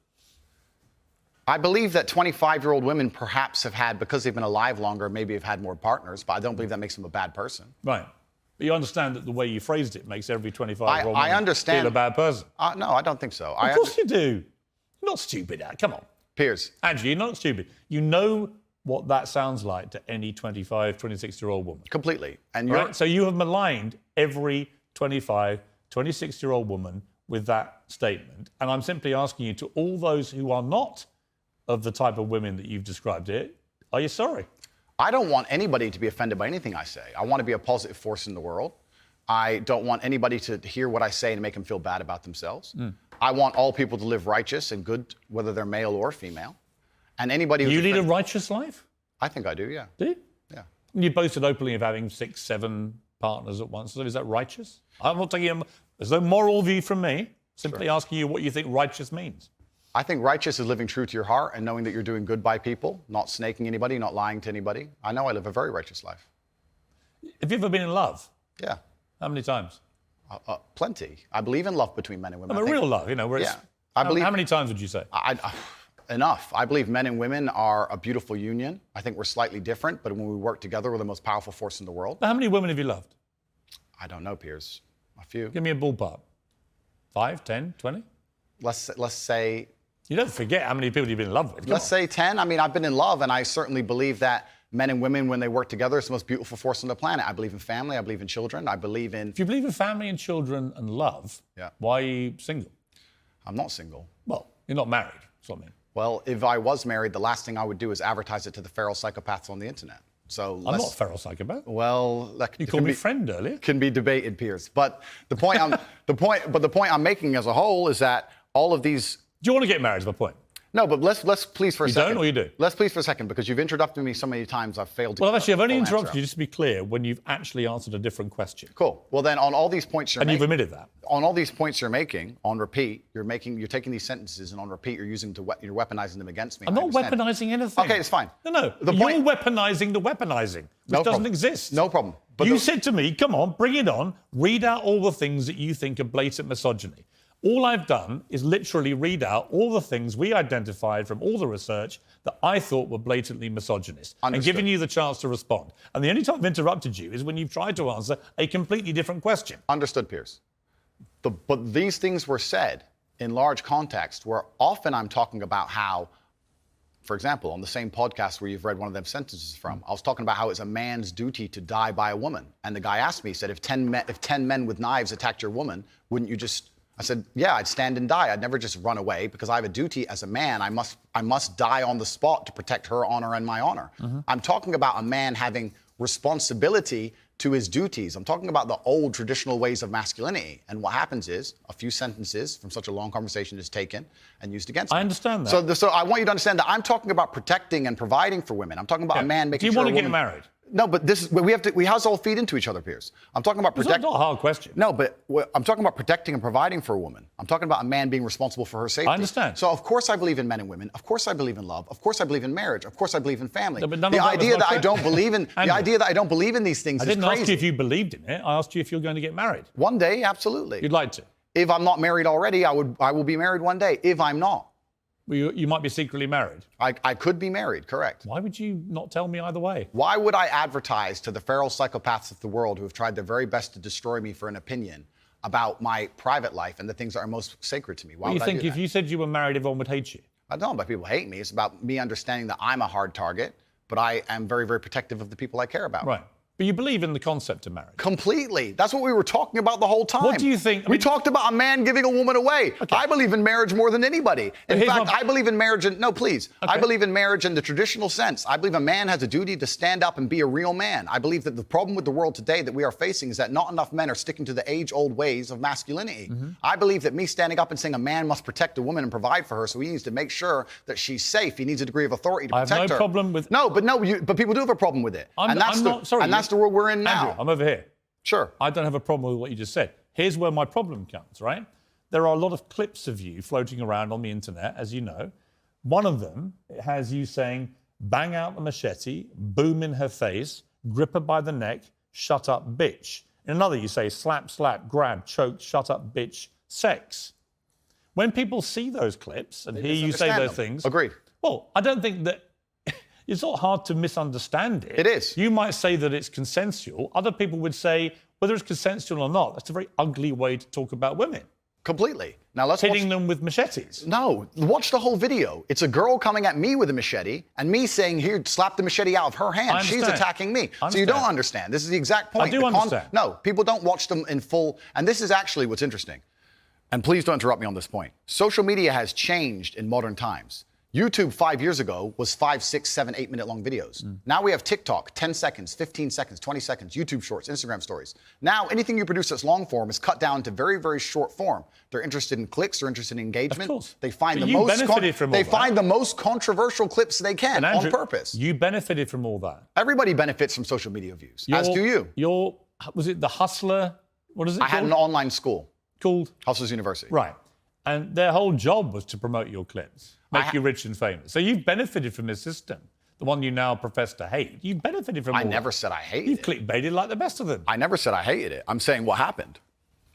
I believe that 25-year-old women perhaps have had, because they've been alive longer, maybe have had more partners, but I don't believe that makes them a bad person. Right. But you understand that the way you phrased it makes every 25-year-old I woman understand. feel a bad person. No, I don't think so. Of course you do. You're not stupid, Ad. Come on. Piers, Andrew, you're not stupid. You know what that sounds like to any 25, 26-year-old woman. completely. And you're Right? So you have maligned every 25, 26-year-old woman with that statement. And I'm simply asking you, to all those who are not of the type of women that you've described here, are you sorry? I don't want anybody to be offended by anything I say. I want to be a positive force in the world. I don't want anybody to hear what I say and make them feel bad about themselves. I want all people to live righteous and good, whether they're male or female. And anybody who's You lead a offended- righteous life? I think I do, yeah. Do you? Yeah. You boasted openly of having 6, 7 partners at once. So is that righteous? I'm not taking there's no moral view from me. Simply asking you what you think righteous means. I think righteous is living true to your heart and knowing that you're doing good by people, not snaking anybody, not lying to anybody. I know I live a very righteous life. Have you ever been in love? Yeah. How many times? Plenty. I believe in love between men and women. I I mean, think- real love, you know, where it's... Yeah. I believe- How many times would you say? Enough. I believe men and women are a beautiful union. I think we're slightly different, but when we work together, we're the most powerful force in the world. How many women have you loved? I don't know, Piers. A few. Give me a ballpark. 5, 10, 20? Let's say You don't forget how many people you've been in love with. Come let's on. say 10. I mean, I've been in love, and I certainly believe that men and women, when they work together, it's the most beautiful force on the planet. I believe in family. I believe in children. I believe in. If you believe in family and children and love, Yeah. why are you single? I'm not single. Well, you're not married. That's what I mean. Well, if I was married, the last thing I would do is advertise it to the feral psychopaths on the internet. So I'm not a feral psychopath. Well, that You can called me be- friend earlier. can be debated, Piers. But the point the point I'm making as a whole is that all of these. Do you want to get married is my point. No, but let's please for a You second. don't or you do? Let's please for a second, because you've interrupted me so many times I've failed to. Well, actually, I've only full answer interrupted you, out. just to be clear, when you've actually answered a different question. Cool. Well, then on all these points you're And you've making, admitted that. on all these points you're making on repeat, you're taking these sentences and on repeat you're using you're weaponizing them against me. I'm I not understand. weaponizing anything. Okay, it's fine. No. The You're point- weaponizing the weaponizing, which No doesn't problem. exist. No problem. But You said to me, come on, bring it on, read out all the things that you think are blatant misogyny. All I've done is literally read out all the things we identified from all the research that I thought were blatantly misogynist and Understood. given you the chance to respond. And the only time I've interrupted you is when you've tried to answer a completely different question. Understood, Piers. But these things were said in large context where often I'm talking about how, for example, on the same podcast where you've read one of them sentences from, I was talking about how it's a man's duty to die by a woman. And the guy asked me, he said, if 10 men with knives attacked your woman, wouldn't you just... I said, yeah, I'd stand and die. I'd never just run away because I have a duty as a man. I must die on the spot to protect her honor and my honor. I'm talking about a man having responsibility to his duties. I'm talking about the old traditional ways of masculinity. And what happens is a few sentences from such a long conversation is taken and used against me. I understand that. So I want you to understand that I'm talking about protecting and providing for women. I'm talking about a man making Do you sure want a to get woman- married? No, but this is we have to all feed into each other, Piers. I'm talking about It's protecting. not a hard question. No, but I'm talking about protecting and providing for a woman. I'm talking about a man being responsible for her safety. I understand. So of course I believe in men and women. Of course I believe in love. Of course I believe in marriage. Of course I believe in family. No, but none The of that was idea my that I question. don't believe in the Andrew, idea that I don't believe in these things I is didn't crazy. ask you if you believed in it. I asked you if you're going to get married. One day, absolutely. You'd like to. If I'm not married already, I will be married one day. If I'm not, Well, you might be secretly married. I could be married. Correct. Why would you not tell me either way? Why would I advertise to the feral psychopaths of the world who have tried their very best to destroy me for an opinion about my private life and the things that are most sacred to me? Why Well, you would think I do if that? you said you were married, everyone would hate you? I don't know about people hate me. It's about me understanding that I'm a hard target, but I am very, very protective of the people I care about. Right. But you believe in the concept of marriage. Completely. That's what we were talking about the whole time. What do you think? We talked about a man giving a woman away. Okay. I believe in marriage more than anybody. In here's fact, my- I believe in marriage no, please. Okay. I believe in marriage in the traditional sense. I believe a man has a duty to stand up and be a real man. I believe that the problem with the world today that we are facing is that not enough men are sticking to the age-old ways of masculinity. Mm-hmm. I believe that me standing up and saying a man must protect a woman and provide for her, so he needs to make sure that she's safe. He needs a degree of authority to I have protect no her. problem with- But people do have a problem with it. I'm not, sorry. And that's the world we're in now. Andrew, I'm over here. Sure. I don't have a problem with what you just said. Here's where my problem comes, right? There are a lot of clips of you floating around on the internet, as you know. One of them has you saying, bang out the machete, boom in her face, grip her by the neck, shut up, bitch. In another, you say, slap, slap, grab, choke, shut up, bitch, sex. When people see those clips and hear you say misunderstand those them. things... Agreed. Well, I don't think that... It's not hard to misunderstand it. It is. You might say that it's consensual. Other people would say, whether it's consensual or not, that's a very ugly way to talk about women. Completely. Now let's Hitting watch. them with machetes. No, watch the whole video. It's a girl coming at me with a machete and me saying, here, slap the machete out of her hand. I She's understand. attacking me. I So you don't understand. understand. This is the exact point. I do The understand. No, people don't watch them in full. And this is actually what's interesting. And please don't interrupt me on this point. Social media has changed in modern times. YouTube 5 years ago was 5, 6, 7, 8 minute long videos. Now we have TikTok, 10 seconds, 15 seconds, 20 seconds, YouTube shorts, Instagram stories. Now anything you produce that's long form is cut down to very, very short form. They're interested in clicks, they're interested in engagement. Of course. They find But the you most benefited from all they that. find the most controversial clips they can And Andrew, on purpose. You benefited from all that. Everybody benefits from social media views, as do you. Was it the Hustler? What is it I had an online school, called? Hustlers University. Right. And their whole job was to promote your clips, make you rich and famous. So you've benefited from this system, the one you now profess to hate. You've benefited from I all never that. said I hated You've it. clickbaited like the best of them. I never said I hated it. I'm saying what happened.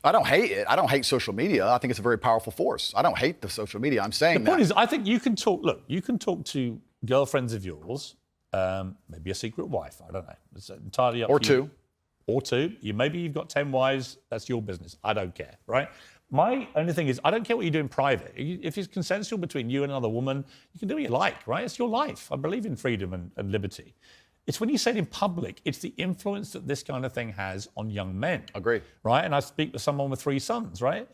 I don't hate it. I don't hate social media. I think it's a very powerful force. I don't hate the social media. I'm saying The point is, I think you can talk. Look, you can talk to girlfriends of yours, maybe a secret wife. I don't know. It's entirely up Or to you. two. Or two. Maybe you've got 10 wives. That's your business. I don't care, right? My only thing is, I don't care what you do in private. If it's consensual between you and another woman, you can do what you like, right? It's your life. I believe in freedom and liberty. It's when you say it in public, it's the influence that this kind of thing has on young men. Agreed. Right? And I speak to someone with 3 sons, right?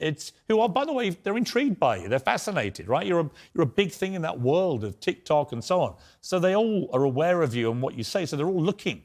Who are, by the way, they're intrigued by you. They're fascinated, right? You're a big thing in that world of TikTok and so on. So they all are aware of you and what you say. So they're all looking.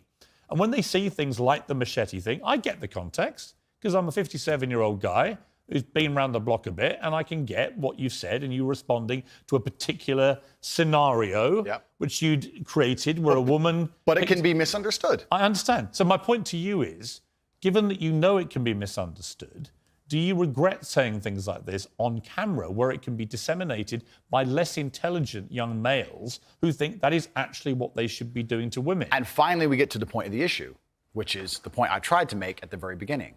And when they see things like the machete thing, I get the context because I'm a 57-year-old guy who's been around the block a bit, and I can get what you've said, and you responding to a particular scenario which you'd created where a woman... But it can be misunderstood. I understand. So my point to you is, given that you know it can be misunderstood, do you regret saying things like this on camera where it can be disseminated by less intelligent young males who think that is actually what they should be doing to women? And finally, we get to the point of the issue, which is the point I tried to make at the very beginning.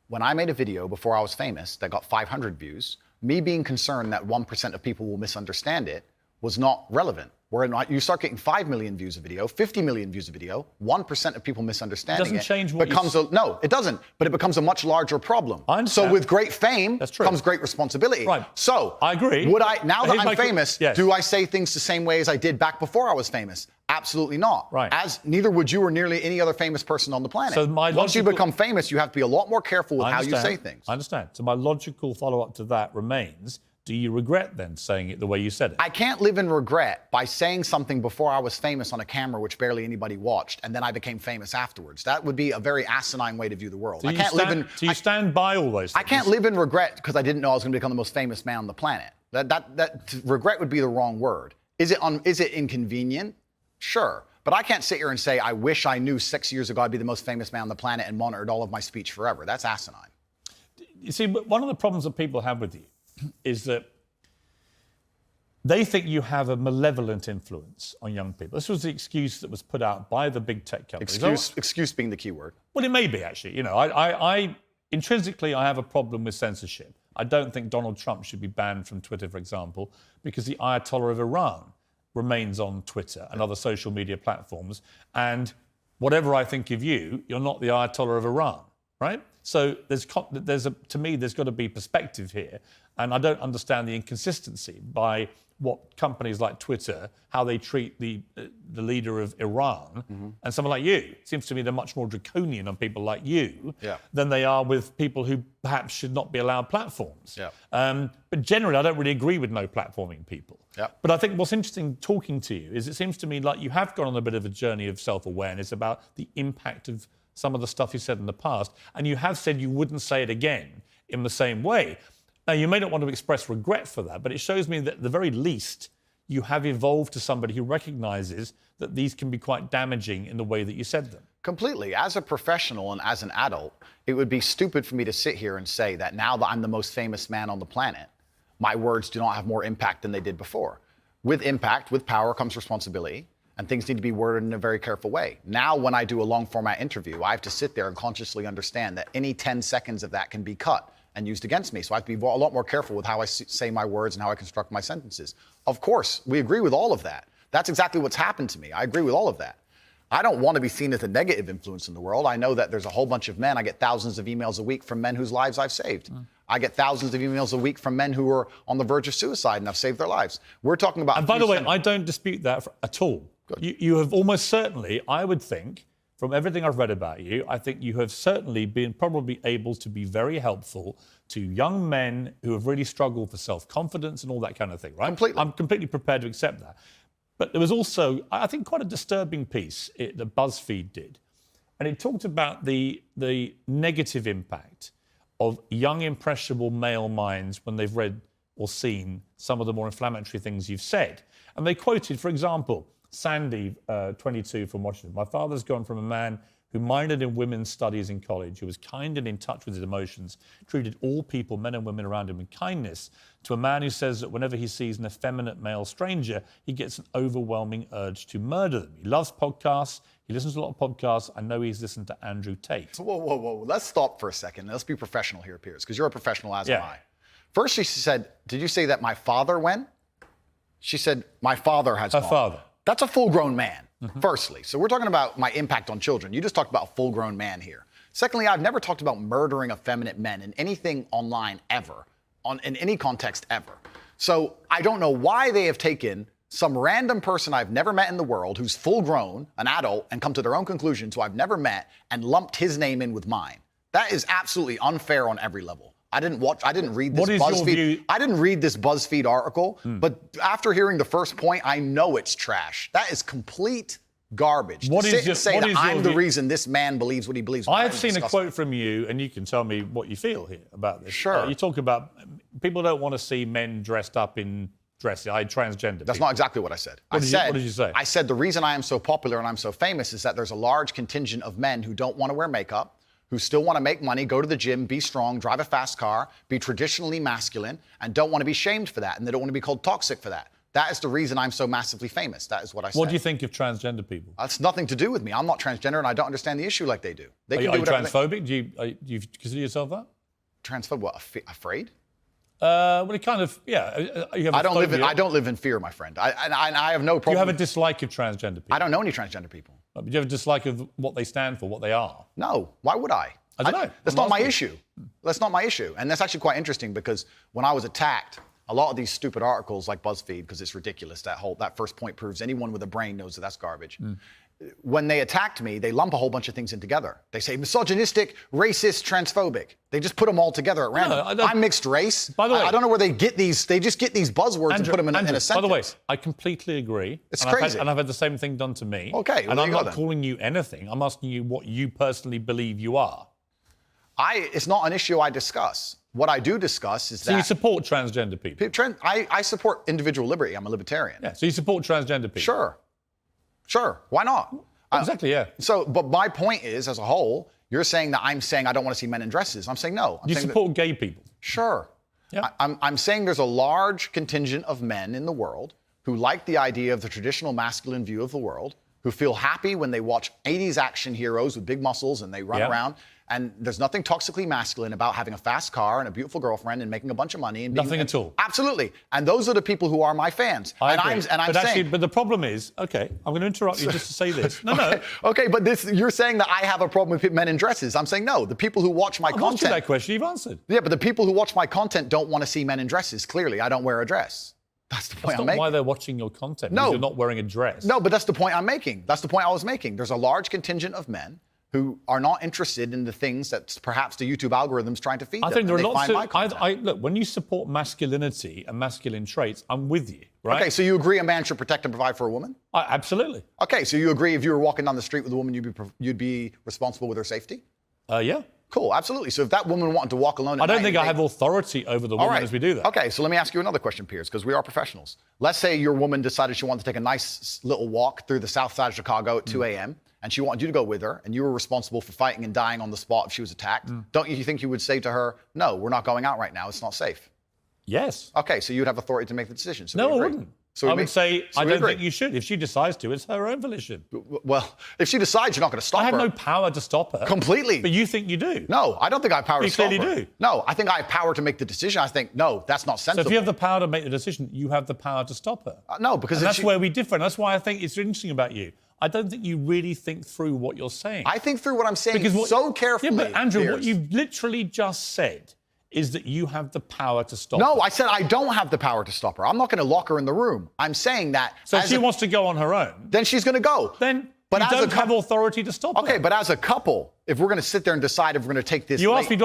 When I made a video before I was famous that got 500 views, me being concerned that 1% of people will misunderstand it was not relevant. Where you start getting 5 million views a video, 50 million views a video, 1% of people misunderstanding Doesn't change what becomes no, it doesn't. But it becomes a much larger problem. I understand. So with great fame That's true. comes great responsibility. Right. So I agree. Would I now that Here's my I'm famous? yes. Do I say things the same way as I did back before I was famous? Absolutely not. Right. As neither would you or nearly any other famous person on the planet. So my Once you logical- become famous, you have to be a lot more careful with I how you understand. say things. I understand. So my logical follow-up to that remains, do you regret then saying it the way you said it? I can't live in regret by saying something before I was famous on a camera which barely anybody watched, and then I became famous afterwards. That would be a very asinine way to view the world. Do I can't live in. Do you stand by all those things? I can't live in regret because I didn't know I was going to become the most famous man on the planet. That regret would be the wrong word. Is it inconvenient? Sure. But I can't sit here and say, I wish I knew 6 years ago I'd be the most famous man on the planet and monitored all of my speech forever. That's asinine. You see, but one of the problems that people have with you is that they think you have a malevolent influence on young people. This was the excuse that was put out by the big tech companies. Excuse being the key word. Well, it may be, actually. You know, I intrinsically, I have a problem with censorship. I don't think Donald Trump should be banned from Twitter, for example, because the Ayatollah of Iran remains on Twitter and other social media platforms. And whatever I think of you, you're not the Ayatollah of Iran. right? So to me, there's got to be perspective here. And I don't understand the inconsistency by what companies like Twitter, how they treat the leader of Iran and someone like you. It seems to me they're much more draconian on people like you than they are with people who perhaps should not be allowed platforms. But generally, I don't really agree with no platforming people. But I think what's interesting talking to you is it seems to me like you have gone on a bit of a journey of self-awareness about the impact of some of the stuff you said in the past, and you have said you wouldn't say it again in the same way. Now, you may not want to express regret for that, but it shows me that at the very least, you have evolved to somebody who recognises that these can be quite damaging in the way that you said them. Completely. As a professional and as an adult, it would be stupid for me to sit here and say that now that I'm the most famous man on the planet, my words do not have more impact than they did before. With impact, with power comes responsibility, and things need to be worded in a very careful way. Now, when I do a long format interview, I have to sit there and consciously understand that any 10 seconds of that can be cut and used against me. So I have to be a lot more careful with how I say my words and how I construct my sentences. Of course, we agree with all of that. That's exactly what's happened to me. I agree with all of that. I don't want to be seen as a negative influence in the world. I know that there's a whole bunch of men. I get thousands of emails a week from men whose lives I've saved. I get thousands of emails a week from men who are on the verge of suicide and I've saved their lives. We're talking about... And by the way, I don't dispute that at all. You have almost certainly, I would think, from everything I've read about you, I think you have certainly been probably able to be very helpful to young men who have really struggled for self-confidence and all that kind of thing, right? Completely. I'm completely prepared to accept that. But there was also, I think, quite a disturbing piece that BuzzFeed did. And it talked about the negative impact of young, impressionable male minds when they've read or seen some of the more inflammatory things you've said. And they quoted, for example, Sandy, 22, from Washington. My father's gone from a man who minored in women's studies in college, who was kind and in touch with his emotions, treated all people, men and women around him, with kindness, to a man who says that whenever he sees an effeminate male stranger, he gets an overwhelming urge to murder them. He loves podcasts. He listens to a lot of podcasts. I know he's listened to Andrew Tate. Whoa. Let's stop for a second. Let's be professional here, Piers, because you're a professional, as am I. First, she said, did you say that my father went? She said, my father has gone. Her father. That's a full-grown man, firstly. So we're talking about my impact on children. You just talked about a full-grown man here. Secondly, I've never talked about murdering effeminate men in anything online ever, in any context ever. So I don't know why they have taken some random person I've never met in the world who's full-grown, an adult, and come to their own conclusions who I've never met and lumped his name in with mine. That is absolutely unfair on every level. I didn't read this BuzzFeed. I didn't read this BuzzFeed article, but after hearing the first point, I know it's trash. That is complete garbage. What to is sit your, and say what that is I'm your the view? reason this man believes what he believes. I've seen a quote from you, and you can tell me what you feel here about this. Sure. You talk about people don't want to see men dressed up in dresses. Transgender. That's not exactly what I said. What did you say? I said the reason I am so popular and I'm so famous is that there's a large contingent of men who don't want to wear makeup, who still want to make money, go to the gym, be strong, drive a fast car, be traditionally masculine, and don't want to be shamed for that, and they don't want to be called toxic for that. That is the reason I'm so massively famous. That is what I said. What do you think of transgender people? That's nothing to do with me. I'm not transgender, and I don't understand the issue like they do. They Are you transphobic? Do you consider yourself that? Transphobic? What? Afraid? Well, it kind of, yeah. You have I don't live in fear, my friend. I have no problem. Do you have a dislike of transgender people? I don't know any transgender people. But do you have a dislike of what they stand for, what they are? No. Why would I? I don't know. That's not my issue. That's not my issue. And that's actually quite interesting because when I was attacked, a lot of these stupid articles like BuzzFeed, because it's ridiculous, that first point proves anyone with a brain knows that that's garbage. When they attacked me, they lump a whole bunch of things in together. They say misogynistic, racist, transphobic. They just put them all together at random. No, I'm mixed race. By the way, I don't know where they get these. They just get these buzzwords and put them in a sentence. By the way, I completely agree. It's crazy. And I've had the same thing done to me. Okay, well, and there I'm you go not then. calling you anything. I'm asking you what you personally believe you are. It's not an issue I discuss. What I do discuss is So you support transgender people? I support individual liberty. I'm a libertarian. Yeah, so you support transgender people? Sure. Why not? Exactly, yeah. So, but my point is, as a whole, you're saying that I'm saying I don't want to see men in dresses. I'm saying no. You support gay people? Sure. Yeah. I'm saying there's a large contingent of men in the world who like the idea of the traditional masculine view of the world, who feel happy when they watch 80s action heroes with big muscles and they run around. And there's nothing toxically masculine about having a fast car and a beautiful girlfriend and making a bunch of money. And Nothing at all. Absolutely. And those are the people who are my fans. I and agree. I'm but saying, but the problem is, okay, I'm going to interrupt you just to say this. No. Okay, but you're saying that I have a problem with men in dresses. I'm saying no. The people who watch my I've answered content. that question. You've answered. Yeah, but the people who watch my content don't want to see men in dresses. Clearly, I don't wear a dress. That's the point That's I'm not making. why they're watching your content. No. Because you're not wearing a dress. No, but that's the point I'm making. That's the point I was making. There's a large contingent of men who are not interested in the things that perhaps the YouTube algorithm's trying to feed them. I think there are lots of. look, when you support masculinity and masculine traits, I'm with you, right? Okay, so you agree a man should protect and provide for a woman? Absolutely. Okay, so you agree if you were walking down the street with a woman, you'd be responsible with her safety? Yeah. Cool, absolutely. So if that woman wanted to walk alone at I don't night think I have authority over the woman as we do that. Okay, so let me ask you another question, Piers, because we are professionals. Let's say your woman decided she wanted to take a nice little walk through the south side of Chicago at 2 a.m., and she wanted you to go with her, and you were responsible for fighting and dying on the spot if she was attacked. Don't you think you would say to her, no, we're not going out right now, it's not safe? Yes. Okay, so you'd have authority to make the decision. So No, we I agree. wouldn't. So I we would say, so I we don't agree. think you should. If she decides to, it's her own volition. Well, if she decides, you're not going to stop I have her. no power to stop her. Completely. But you think you do. No, I don't think I have power You to stop her. clearly do. No, I think I have power to make the decision. I think, no, that's not So sensible. if you have the power to make the decision, you have the power to stop her. No, because And if that's she- where we differ. And that's why I think it's interesting about you. I don't think you really think through what you're saying. I think through what I'm saying Because so carefully. Yeah, but Andrew, what Piers. you've literally just said is that you have the power to stop No, her. I said I don't have the power to stop her. I'm not going to lock her in the room. I'm saying that. So if she wants to go on her own, then she's going to go. then But you as a don't have couple- authority to stop her. Okay, but as a couple, if we're going to sit there and decide if we're going to take this. You asked me,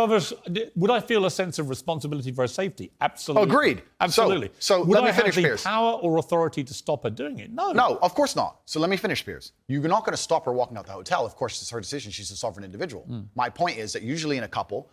would I feel a sense of responsibility for her safety? Absolutely. Agreed. Absolutely. So would let me I finish, have the Piers. power or authority to stop her doing it? No. No, of course not. So let me finish, Piers. You're not going to stop her walking out the hotel. Of course, it's her decision. She's a sovereign individual. My point is that usually in a couple,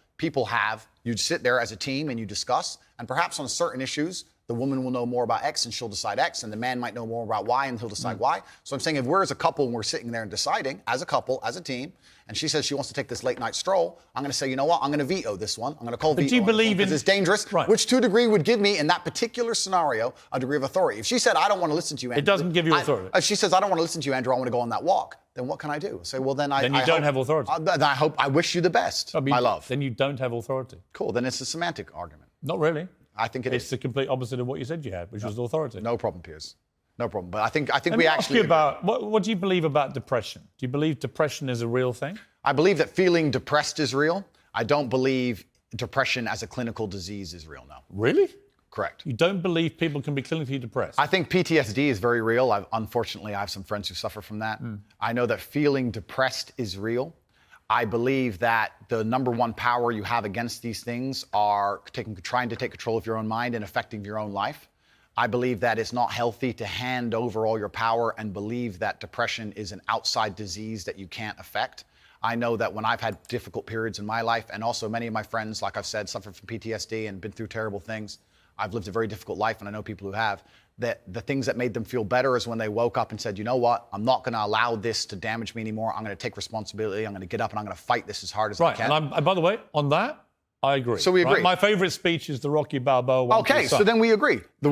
you'd sit there as a team and you discuss, and perhaps on certain issues, the woman will know more about X and she'll decide X, and the man might know more about Y and he'll decide Y. So I'm saying if we're as a couple and we're sitting there and deciding, as a couple, as a team, and she says she wants to take this late night stroll, I'm going to say, you know what, I'm going to veto this one. I'm going to call veto do you on this one believe because in- it's dangerous, Right. which to a degree would give me, in that particular scenario, a degree of authority. If she said, I don't want to listen to you, Andrew. It doesn't give you authority. If she says, I don't want to listen to you, Andrew, I want to go on that walk, then what can I do? Say, well, then Then you don't have authority. Then I wish you the best, my love. Then you don't have authority. Cool, then it's a semantic argument. Not really. I think It's is. the complete opposite of what you said you had, which was authority. No problem, Piers. No problem. But I think Let we me ask actually. you about what do you believe about depression? Do you believe depression is a real thing? I believe that feeling depressed is real. I don't believe depression as a clinical disease is real, no. Really? Correct. You don't believe people can be clinically depressed? I think PTSD is very real. Unfortunately, I have some friends who suffer from that. I know that feeling depressed is real. I believe that the number one power you have against these things are trying to take control of your own mind and affecting your own life. I believe that it's not healthy to hand over all your power and believe that depression is an outside disease that you can't affect. I know that when I've had difficult periods in my life, and also many of my friends, like I've said, suffered from PTSD and been through terrible things. I've lived a very difficult life, and I know people who have, that the things that made them feel better is when they woke up and said, you know what, I'm not going to allow this to damage me anymore. I'm going to take responsibility. I'm going to get up and I'm going to fight this as hard as I Right, can. and by the way, on that, I agree. So we right? agree. My favourite speech is the Rocky Balboa one. to Okay, the so sun. then we agree. No,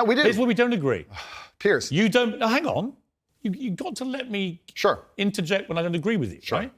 we do. Here's where we don't agree. Piers. You don't. No, hang on. You got to let me Sure. interject when I don't agree with you. Sure. Right?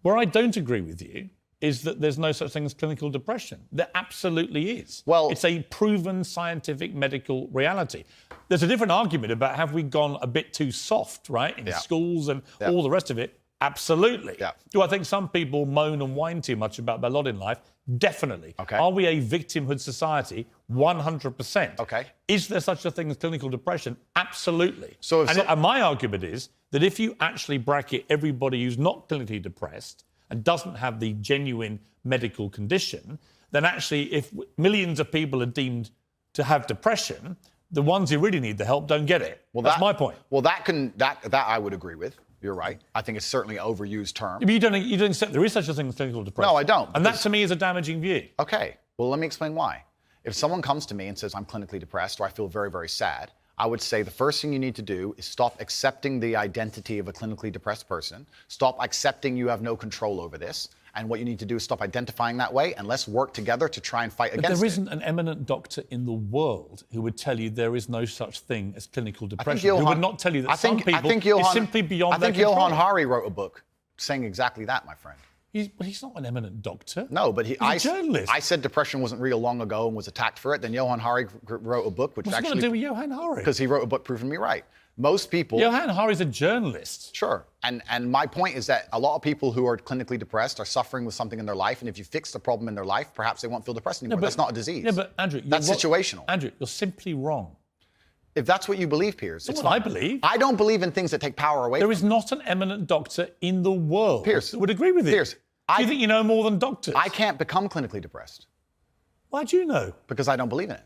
Where I don't agree with you is that there's no such thing as clinical depression. There absolutely is. Well- it's a proven scientific medical reality. There's a different argument about have we gone a bit too soft, right, in Yeah. schools and Yeah. all the rest of it. Absolutely. Yeah. Do I think some people moan and whine too much about their lot in life? Definitely. Okay. Are we a victimhood society? 100%. Okay. Is there such a thing as clinical depression? Absolutely. So if and my argument is that if you actually bracket everybody who's not clinically depressed and doesn't have the genuine medical condition, then actually if millions of people are deemed to have depression, the ones who really need the help don't get it. Well, that's my point. Well, that I would agree with. You're right. I think it's certainly an overused term. But you don't accept there is such a thing as clinical depression. No, I don't, And that because- to me is a damaging view. Okay, well, let me explain why. If someone comes to me and says, I'm clinically depressed or I feel very, very sad, I would say the first thing you need to do is stop accepting the identity of a clinically depressed person. Stop accepting you have no control over this. And what you need to do is stop identifying that way, and let's work together to try and fight against it. But there isn't an eminent doctor in the world who would tell you there is no such thing as clinical depression. Who would not tell you that some people is simply beyond their control. Johann Hari wrote a book saying exactly that, my friend. He's not an eminent doctor. No, but he's a journalist. I said depression wasn't real long ago and was attacked for it. Then Johann Hari wrote a book, which What's it got to do with Johann Hari? Because he wrote a book proving me right. Most people... Johann Hari's a journalist. Sure. And my point is that a lot of people who are clinically depressed are suffering with something in their life, and if you fix the problem in their life, perhaps they won't feel depressed anymore. That's not a disease. Yeah, but Andrew... That's situational. Andrew, you're simply wrong. If that's what you believe, Piers, it's what I believe. I don't believe in things that take power away from There is not an eminent doctor in the world Piers, that would agree with you. Piers, do you think you know more than doctors? I can't become clinically depressed. Why do you know? Because I don't believe in it.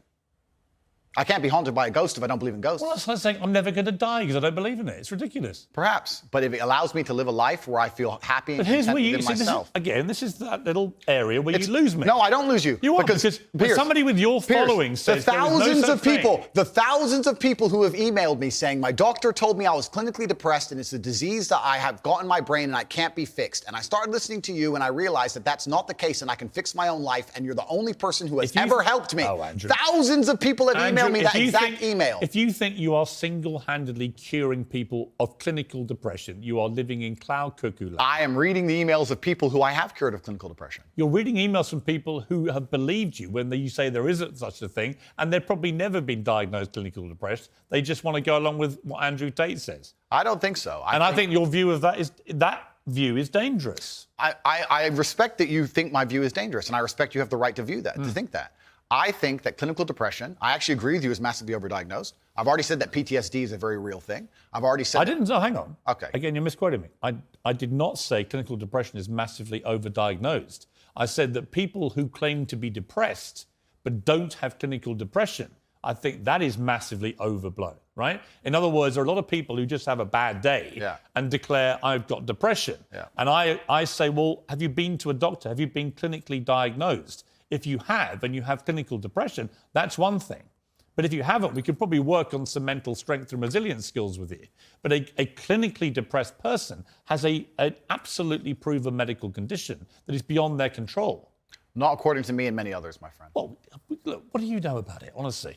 I can't be haunted by a ghost if I don't believe in ghosts. Well, that's like saying I'm never going to die because I don't believe in it. It's ridiculous. Perhaps, but if it allows me to live a life where I feel happy and content within myself. This is that little area where you lose me. No, I don't lose you. You are, because Piers, somebody with your following says the thousands of people who have emailed me saying my doctor told me I was clinically depressed and it's a disease that I have got in my brain and I can't be fixed. And I started listening to you and I realized that that's not the case and I can fix my own life and you're the only person who has ever helped me. Oh, Andrew. Thousands of people have emailed me that exact email. If you think you are single-handedly curing people of clinical depression, you are living in cloud cuckoo land. I am reading the emails of people who I have cured of clinical depression. You're reading emails from people who have believed you when you say there isn't such a thing, and they've probably never been diagnosed clinically depressed. They just want to go along with what Andrew Tate says. I don't think so. I think your view of that is dangerous. I respect that you think my view is dangerous, and I respect you have the right to view that, to think that. I think that clinical depression, I actually agree with you, is massively overdiagnosed. I've already said that PTSD is a very real thing. I've already said... hang on. Okay. Again, you're misquoting me. I did not say clinical depression is massively overdiagnosed. I said that people who claim to be depressed but don't have clinical depression, I think that is massively overblown, right? In other words, there are a lot of people who just have a bad day and declare, I've got depression. Yeah. And I say, well, have you been to a doctor? Have you been clinically diagnosed? If you have, and you have clinical depression, that's one thing. But if you haven't, we could probably work on some mental strength and resilience skills with you. But a clinically depressed person has an absolutely proven medical condition that is beyond their control. Not according to me and many others, my friend. Well, look, what do you know about it, honestly?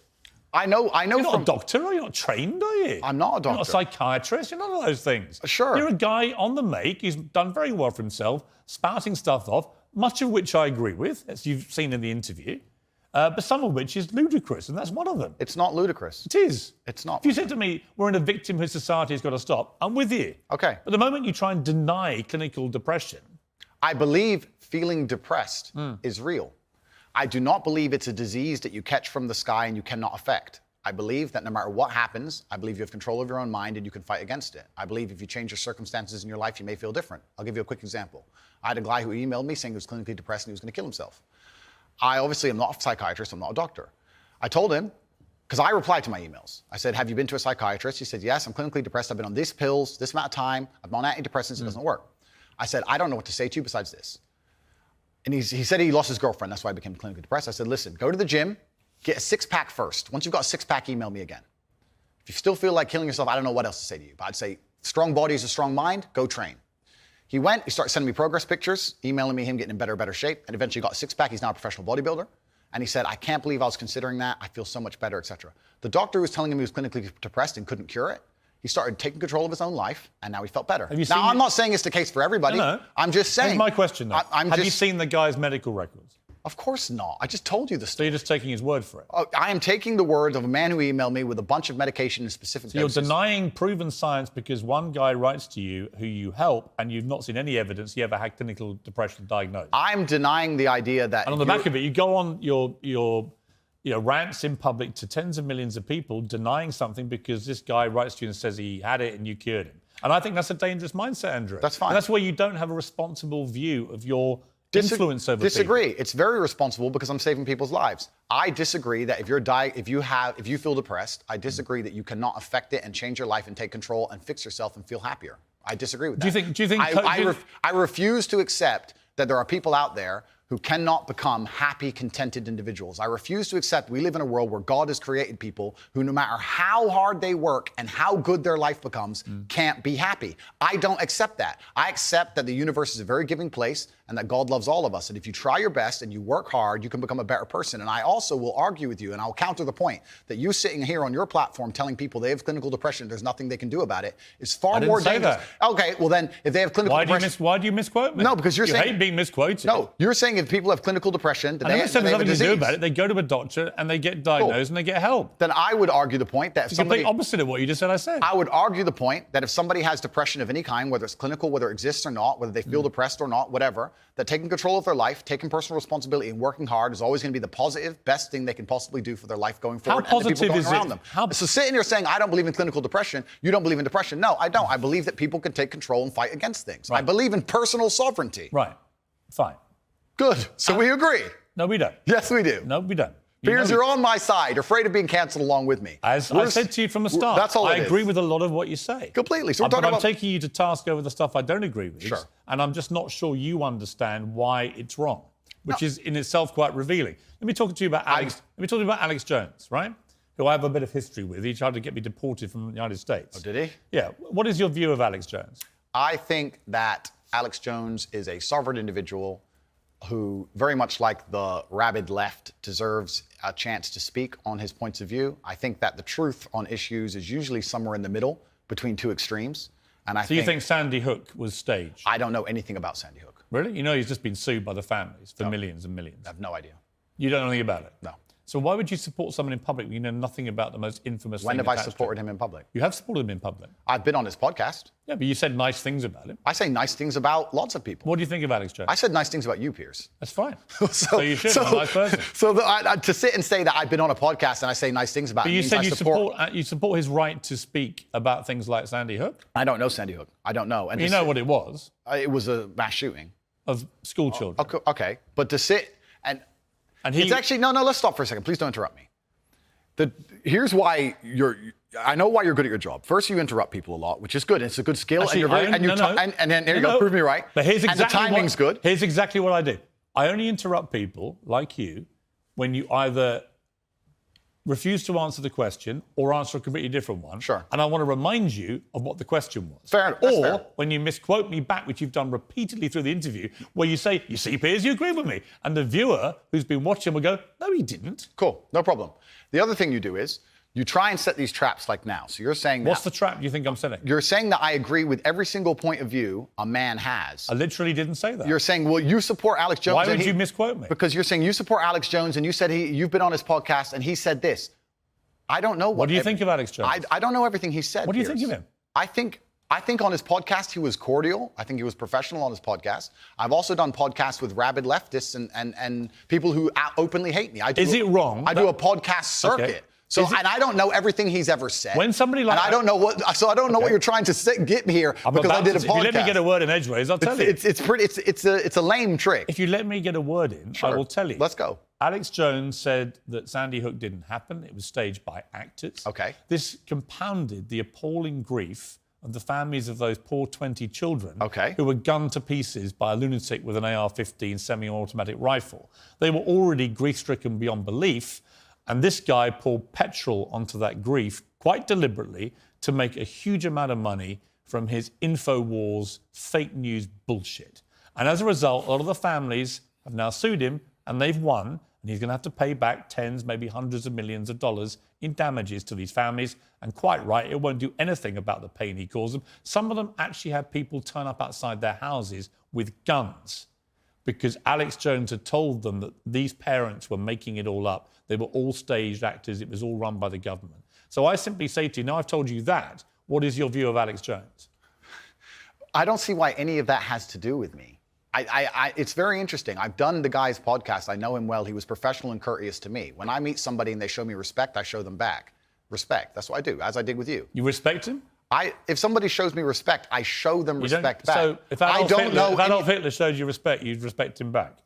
I know. You're not a doctor, are you? You're not trained, are you? I'm not a doctor. You're not a psychiatrist. You're none of those things. Sure. You're a guy on the make. He's done very well for himself, spouting stuff off, much of which I agree with, as you've seen in the interview, but some of which is ludicrous, and that's one of them. It's not ludicrous. It is. It's not. If you said to me, we're in a victimhood society, it's got to stop, I'm with you. Okay. But the moment you try and deny clinical depression... I believe feeling depressed is real. I do not believe it's a disease that you catch from the sky and you cannot affect. I believe that no matter what happens, I believe you have control of your own mind and you can fight against it. I believe if you change your circumstances in your life, you may feel different. I'll give you a quick example. I had a guy who emailed me saying he was clinically depressed and he was going to kill himself. I obviously am not a psychiatrist, I'm not a doctor. I told him, because I replied to my emails. I said, have you been to a psychiatrist? He said, yes, I'm clinically depressed. I've been on these pills, this amount of time. I'm on antidepressants, it doesn't work. I said, I don't know what to say to you besides this. And he said he lost his girlfriend, that's why he became clinically depressed. I said, listen, go to the gym, get a six-pack first. Once you've got a six-pack, email me again. If you still feel like killing yourself, I don't know what else to say to you. But I'd say, strong body is a strong mind, go train. He went, he started sending me progress pictures, emailing me him getting in better shape, and eventually got a six-pack. He's now a professional bodybuilder. And he said, I can't believe I was considering that. I feel so much better, etc. The doctor was telling him he was clinically depressed and couldn't cure it. He started taking control of his own life, and now he felt better. Now, I'm not saying it's the case for everybody. No. I'm just saying. Here's my question, though. Have you seen the guy's medical records? Of course not. I just told you the So story. you're just taking his word for it? I am taking the word of a man who emailed me with a bunch of medication and specific doses. You're denying proven science because one guy writes to you who you help and you've not seen any evidence he ever had clinical depression diagnosed. I'm denying the idea that... And on the back of it, you go on your rants in public to tens of millions of people denying something because this guy writes to you and says he had it and you cured him. And I think that's a dangerous mindset, Andrew. That's fine. And that's where you don't have a responsible view of your influence over Disagree. people. It's very responsible because I'm saving people's lives. I disagree that if you feel depressed, I disagree that you cannot affect it and change your life and take control and fix yourself and feel happier. I disagree with that. Do you think I refuse to accept that there are people out there who cannot become happy, contented individuals. I refuse to accept we live in a world where God has created people who, no matter how hard they work and how good their life becomes, can't be happy. I don't accept that. I accept that the universe is a very giving place and that God loves all of us. And if you try your best and you work hard, you can become a better person. And I also will argue with you, and I'll counter the point, that you sitting here on your platform telling people they have clinical depression, there's nothing they can do about it, is far more dangerous. Okay, well then, if they have clinical depression... Why do you misquote me? No, because you're saying... You hate being misquoted. No, you're saying if people have clinical depression, then I never said there's nothing to do about it. it. They go to a doctor and they get diagnosed and they get help. Then I would argue the point that if It's the somebody... complete opposite of what you just said I said. I would argue the point that if somebody has depression of any kind, whether it's clinical, whether it exists or not, whether they feel depressed or not, whatever, that taking control of their life, taking personal responsibility and working hard is always going to be the positive, best thing they can possibly do for their life going forward. How and the people positive going is around it? them. So sitting here saying, I don't believe in clinical depression, you don't believe in depression. No, I don't. I believe that people can take control and fight against things. Right. I believe in personal sovereignty. Right. Fine. Good. So we agree. No, we don't. Yes, we do. No, we don't. Piers, you're on my side. You're afraid of being cancelled along with me. As I said to you from the start, That's all I it is. agree with a lot of what you say. Completely. So we're But talking I'm about... taking you to task over the stuff I don't agree with. Sure. And I'm just not sure you understand why it's wrong, which is in itself quite revealing. Let me talk to you about Alex. Let me talk to you about Alex Jones, right? Who I have a bit of history with. He tried to get me deported from the United States. Oh, did he? Yeah. What is your view of Alex Jones? I think that Alex Jones is a sovereign individual who, very much like the rabid left, deserves a chance to speak on his points of view. I think that the truth on issues is usually somewhere in the middle between two extremes. And So you think Sandy Hook was staged? I don't know anything about Sandy Hook. Really? You know he's just been sued by the families for millions and millions. I have no idea. You don't know anything about it? No. So why would you support someone in public when you know nothing about the most infamous When thing have I attached to supported it? him in public? You have supported him in public. I've been on his podcast. Yeah, but you said nice things about him. I say nice things about lots of people. What do you think of Alex Jones? I said nice things about you, Piers. That's fine. So you should. I'm a nice person. So to sit and say that I've been on a podcast and I say nice things about But him you means said I you support his right to speak about things like Sandy Hook. I don't know Sandy Hook. I don't know. And You know what it was it was a mass shooting. of school children. Okay, but to sit and he, it's actually no. Let's stop for a second. Please don't interrupt me. Here's why I know why you're good at your job. First, you interrupt people a lot, which is good. It's a good skill, Actually, and then there you go. Prove me right. But here's exactly and the timing's good. Here's exactly what I do. I only interrupt people like you when you either refuse to answer the question or answer a completely different one. Sure. And I want to remind you of what the question was. Fair enough. That's Or fair. when you misquote me back, which you've done repeatedly through the interview, where you say, you see, Piers, you agree with me. And the viewer who's been watching will go, no, he didn't. Cool, no problem. The other thing you do is you try and set these traps like now. So you're saying What's the trap you think I'm setting? You're saying that I agree with every single point of view a man has. I literally didn't say that. You're saying, well, you support Alex Jones. Why would you misquote me? Because you're saying you support Alex Jones and you said you've been on his podcast and he said this. I don't know What do you think of Alex Jones? I don't know everything he said. What do you Piers. think of him? I think on his podcast he was cordial. I think he was professional on his podcast. I've also done podcasts with rabid leftists and people who openly hate me. Is it wrong? I do a podcast circuit. Okay. So and I don't know everything he's ever said. When somebody like and I don't know what you're trying to get me here because I did a podcast. If you let me get a word in edgeways, I'll tell you. It's a lame trick. If you let me get a word in, I will tell you. Let's go. Alex Jones said that Sandy Hook didn't happen. It was staged by actors. Okay. This compounded the appalling grief of the families of those poor 20 children who were gunned to pieces by a lunatic with an AR-15 semi-automatic rifle. They were already grief-stricken beyond belief, and this guy poured petrol onto that grief quite deliberately to make a huge amount of money from his InfoWars fake news bullshit. And as a result, a lot of the families have now sued him, and they've won, and he's going to have to pay back tens, maybe hundreds of millions of dollars in damages to these families. And quite right, it won't do anything about the pain he caused them. Some of them actually had people turn up outside their houses with guns because Alex Jones had told them that these parents were making it all up. They were all staged actors. It was all run by the government. So I simply say to you, now I've told you that, what is your view of Alex Jones? I don't see why any of that has to do with me. It's very interesting. I've done the guy's podcast. I know him well. He was professional and courteous to me. When I meet somebody and they show me respect, I show them back respect. That's what I do, as I did with you. You respect him? If somebody shows me respect, I show them respect back. So if Adolf Hitler showed you respect, you'd respect him back?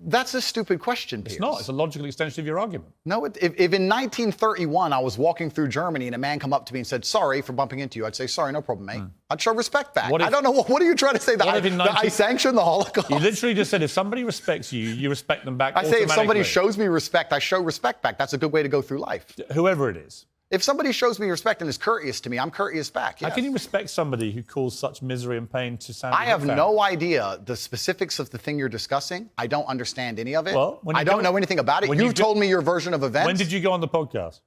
That's a stupid question, Piers. It's not. It's a logical extension of your argument. No, if in 1931 I was walking through Germany and a man come up to me and said, sorry for bumping into you, I'd say, sorry, no problem, mate. I'd show respect back. What if- I don't know, what are you trying to say? That I sanction the Holocaust? You literally just said if somebody respects you, you respect them back I say if somebody automatically. shows me respect, I show respect back. That's a good way to go through life. Whoever it is. If somebody shows me respect and is courteous to me, I'm courteous back. How Yes. can you respect somebody who caused such misery and pain to Sandy I have Hook no idea the specifics of the thing you're discussing. I don't understand any of it. Well, when you I don't go- know anything about it. when you You've go- told me your version of events. When did you go on the podcast?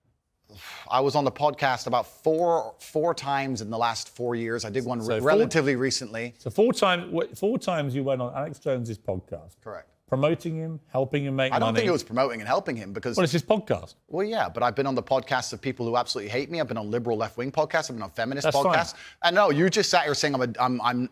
I was on the podcast about four times in the last 4 years. I did one So relatively recently. So four times you went on Alex Jones's podcast. Correct. Promoting him, helping him make money. I don't think it was promoting and helping him because, Well, it's his podcast. well, yeah, but I've been on the podcasts of people who absolutely hate me. I've been on liberal left-wing podcasts. I've been on feminist That's podcasts. fine. And no, you just sat here saying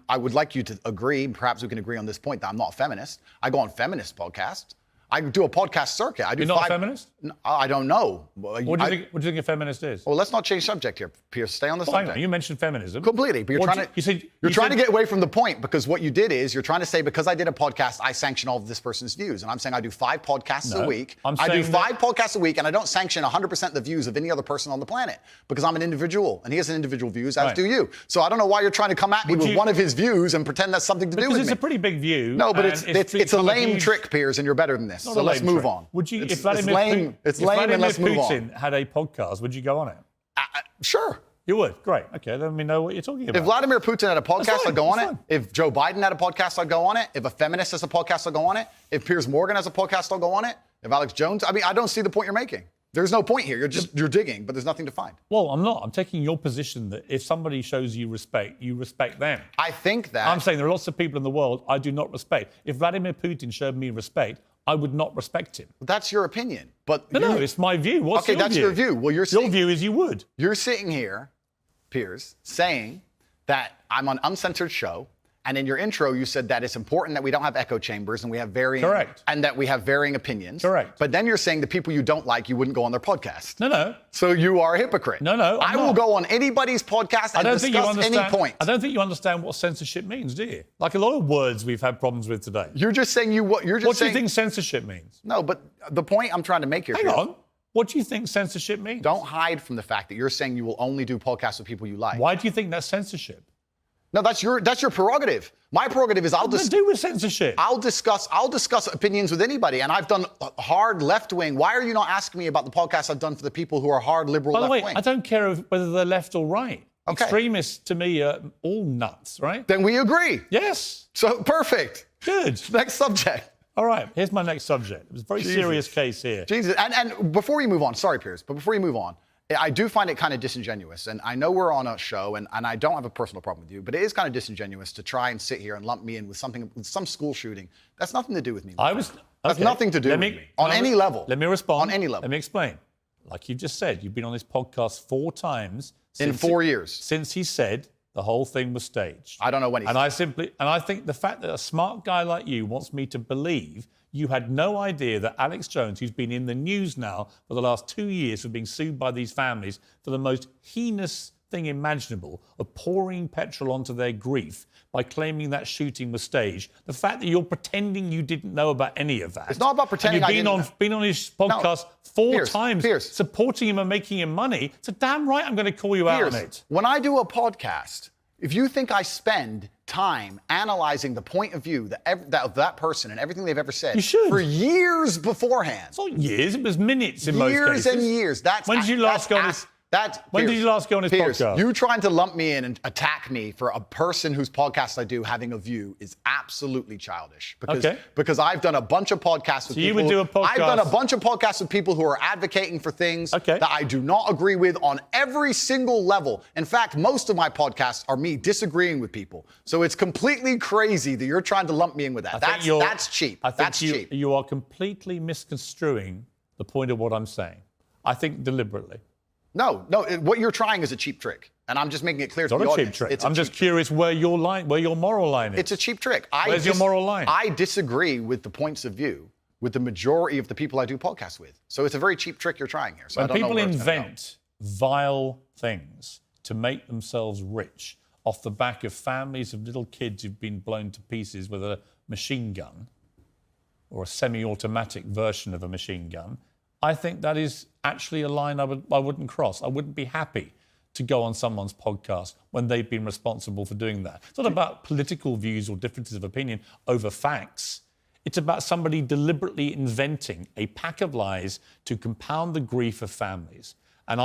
I would like you to agree, perhaps we can agree on this point, that I'm not a feminist. I go on feminist podcasts. I do a podcast circuit. I do You're not a feminist? No, I don't know. What do you think a feminist is? Well, let's not change subject here, Piers. Stay on the Hang subject. on, you mentioned feminism. Completely, but you're What trying you said- you're you trying said- to get away from the point, because what you did is you're trying to say, because I did a podcast, I sanction all of this person's views. And I'm saying I do 5 podcasts No, a week. I'm I do saying 5 podcasts a week, and I don't sanction 100% the views of any other person on the planet, because I'm an individual, and he has an individual views, as Right. do you. So I don't know why you're trying to come at me Would with you- one of his views and pretend that's something to do Because with it's me. a pretty big view. No, but and it's a become lame huge- trick, Piers, and you're better than this. Not So a let's lame move trick. on. Would you, It's if Vladimir lame. It's if lame, Vladimir and let's move on. Putin had a podcast, would you go on it? Sure. You would. Great. Okay, then we know what you're talking about. If Vladimir Putin had a podcast, fine, I'd go on that's it. fine. If Joe Biden had a podcast, I'd go on it. If a feminist has a podcast, I'll go on it. If Piers Morgan has a podcast, I'll go on it. If Alex Jones, I don't see the point you're making. There's no point here. You're digging, but there's nothing to find. Well, I'm not. I'm taking your position that if somebody shows you respect them. I think that I'm saying there are lots of people in the world I do not respect. If Vladimir Putin showed me respect, I would not respect him. that's your opinion. But No, it's my view. What's okay, your that's view? your view. Well, Your view is you would. You're sitting here, Piers, saying that I'm on uncensored show, and in your intro you said that it's important that we don't have echo chambers and we have varying Correct. and that we have varying opinions. Correct. But then you're saying the people you don't like, you wouldn't go on their podcast. No. So you are a hypocrite. No, I I'm will not. go on anybody's podcast I and don't think you discuss understand. any point. I don't think you understand what censorship means, do you? Like a lot of words we've had problems with today. You're just saying you're just What do saying. you think censorship means? No, but the point I'm trying to make here. Hang Piers, on. What do you think censorship means? Don't hide from the fact that you're saying you will only do podcasts with people you like. Why do you think that's censorship? No, that's your prerogative. My prerogative is What does it do with censorship? I'll discuss opinions with anybody, and I've done hard left wing. Why are you not asking me about the podcasts I've done for the people who are hard liberal By the left way, wing? I don't care whether they're left or right. Okay. Extremists to me are all nuts, right? Then we agree. Yes. So perfect. Good. Next subject. All right. Here's my next subject. It was a very serious case here. Jesus. And before you move on, sorry, Piers, but before you move on, I do find it kind of disingenuous. And I know we're on a show, and I don't have a personal problem with you, but it is kind of disingenuous to try and sit here and lump me in with some school shooting. That's nothing to do with me. That's That's nothing to do with me. On any level. Let me respond. On any level. Let me explain. Like you just said, you've been on this podcast 4 times. In 4 years. Since he said the whole thing was staged. I don't know when he said And I think the fact that a smart guy like you wants me to believe you had no idea that Alex Jones, who's been in the news now for the last 2 years for being sued by these families for the most heinous thing imaginable of pouring petrol onto their grief by claiming that shooting was staged. The fact that you're pretending you didn't know about any of that. It's not about pretending and I you've didn't know. been on his podcast 4 Piers, times, Piers. supporting him and making him money. So damn right I'm going to call you out on it. When I do a podcast, if you think I spend time analyzing the point of view of that person and everything they've ever said You should. for years beforehand, It's not years, it was minutes in most cases. years and years. When did you last go on his... When did you last go on his Piers, podcast? You trying to lump me in and attack me for a person whose podcast I do having a view is absolutely childish. Because I've done a bunch of podcasts with people. you would do a podcast... I've done a bunch of podcasts with people who are advocating for things that I do not agree with on every single level. In fact, most of my podcasts are me disagreeing with people. So it's completely crazy that you're trying to lump me in with that. That's cheap. I think That's cheap. You are completely misconstruing the point of what I'm saying. I think deliberately. No, what you're trying is a cheap trick. And I'm just making it clear to the It's not a audience. cheap trick. It's a I'm just cheap curious where your moral line is. It's a cheap trick. Where's your moral line? I disagree with the points of view with the majority of the people I do podcasts with. So it's a very cheap trick you're trying here. So when I don't know people where it's gonna invent vile things to make themselves rich off the back of families of little kids who've been blown to pieces with a machine gun, or a semi-automatic version of a machine gun, I think that is actually a line I wouldn't cross. I wouldn't be happy to go on someone's podcast when they've been responsible for doing that. It's not about political views or differences of opinion over facts. It's about somebody deliberately inventing a pack of lies to compound the grief of families. And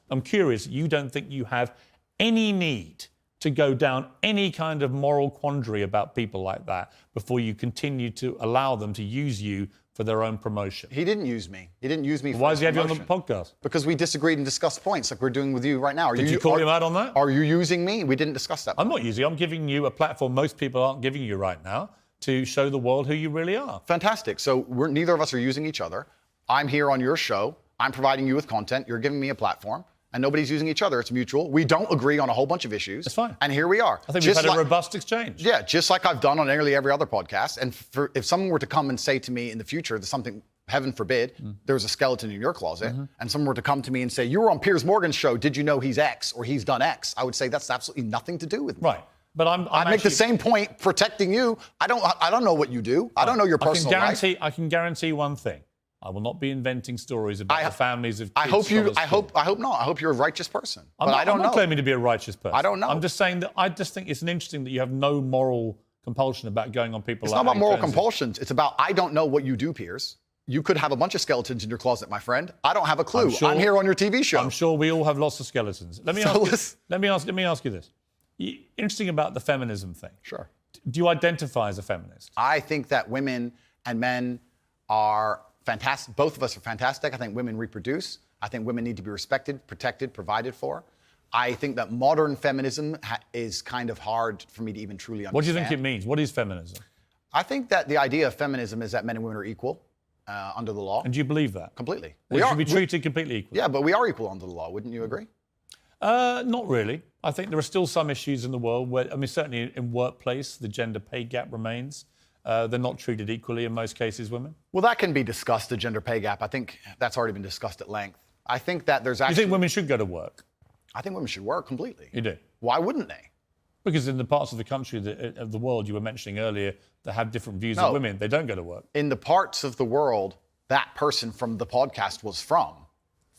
I'm curious, you don't think you have any need to go down any kind of moral quandary about people like that before you continue to allow them to use you for their own promotion? He didn't use me. He didn't use me for Why his does he have you on the promotion. podcast? Because we disagreed and discussed points like we're doing with you right now. Did you call him out on that? Are you using me? We didn't discuss that. I'm not using you. I'm giving you a platform most people aren't giving you right now to show the world who you really are. Fantastic. So neither of us are using each other. I'm here on your show. I'm providing you with content. You're giving me a platform. And nobody's using each other. It's mutual. We don't agree on a whole bunch of issues. That's fine. And here we are. I think we've had a robust exchange. Yeah, just like I've done on nearly every other podcast. And if someone were to come and say to me in the future, there's something, heaven forbid, there's a skeleton in your closet, and someone were to come to me and say, you were on Piers Morgan's show, did you know he's X or he's done X? I would say that's absolutely nothing to do with me. Right. But I make the same point protecting you. I don't know what you do. I don't know your personal life. I can guarantee one thing. I will not be inventing stories about the families of kids. I hope not. I hope you're a righteous person. I'm not claiming to be a righteous person. I don't know. I'm just saying that I just think it's interesting that you have no moral compulsion about going on people. It's not about moral compulsions. It's about I don't know what you do, Piers. You could have a bunch of skeletons in your closet, my friend. I don't have a clue. I'm here on your TV show. I'm sure we all have lots of skeletons. Let me ask you this. Interesting about the feminism thing. Sure. Do you identify as a feminist? I think that women and men are fantastic. Both of us are fantastic. I think women reproduce. I think women need to be respected, protected, provided for. I think that modern feminism is kind of hard for me to even truly understand. What do you think it means? What is feminism? I think that the idea of feminism is that men and women are equal under the law. And do you believe that? Completely. We should be treated completely equally. Yeah, but we are equal under the law. Wouldn't you agree? Not really. I think there are still some issues in the world where, certainly in workplace, the gender pay gap remains. They're not treated equally in most cases, women. Well, that can be discussed, the gender pay gap. I think that's already been discussed at length. I think that there's actually... You think women should go to work? I think women should work completely. You do? Why wouldn't they? Because in the parts of the country, of the world you were mentioning earlier, that have different views of women, they don't go to work. In the parts of the world that person from the podcast was from,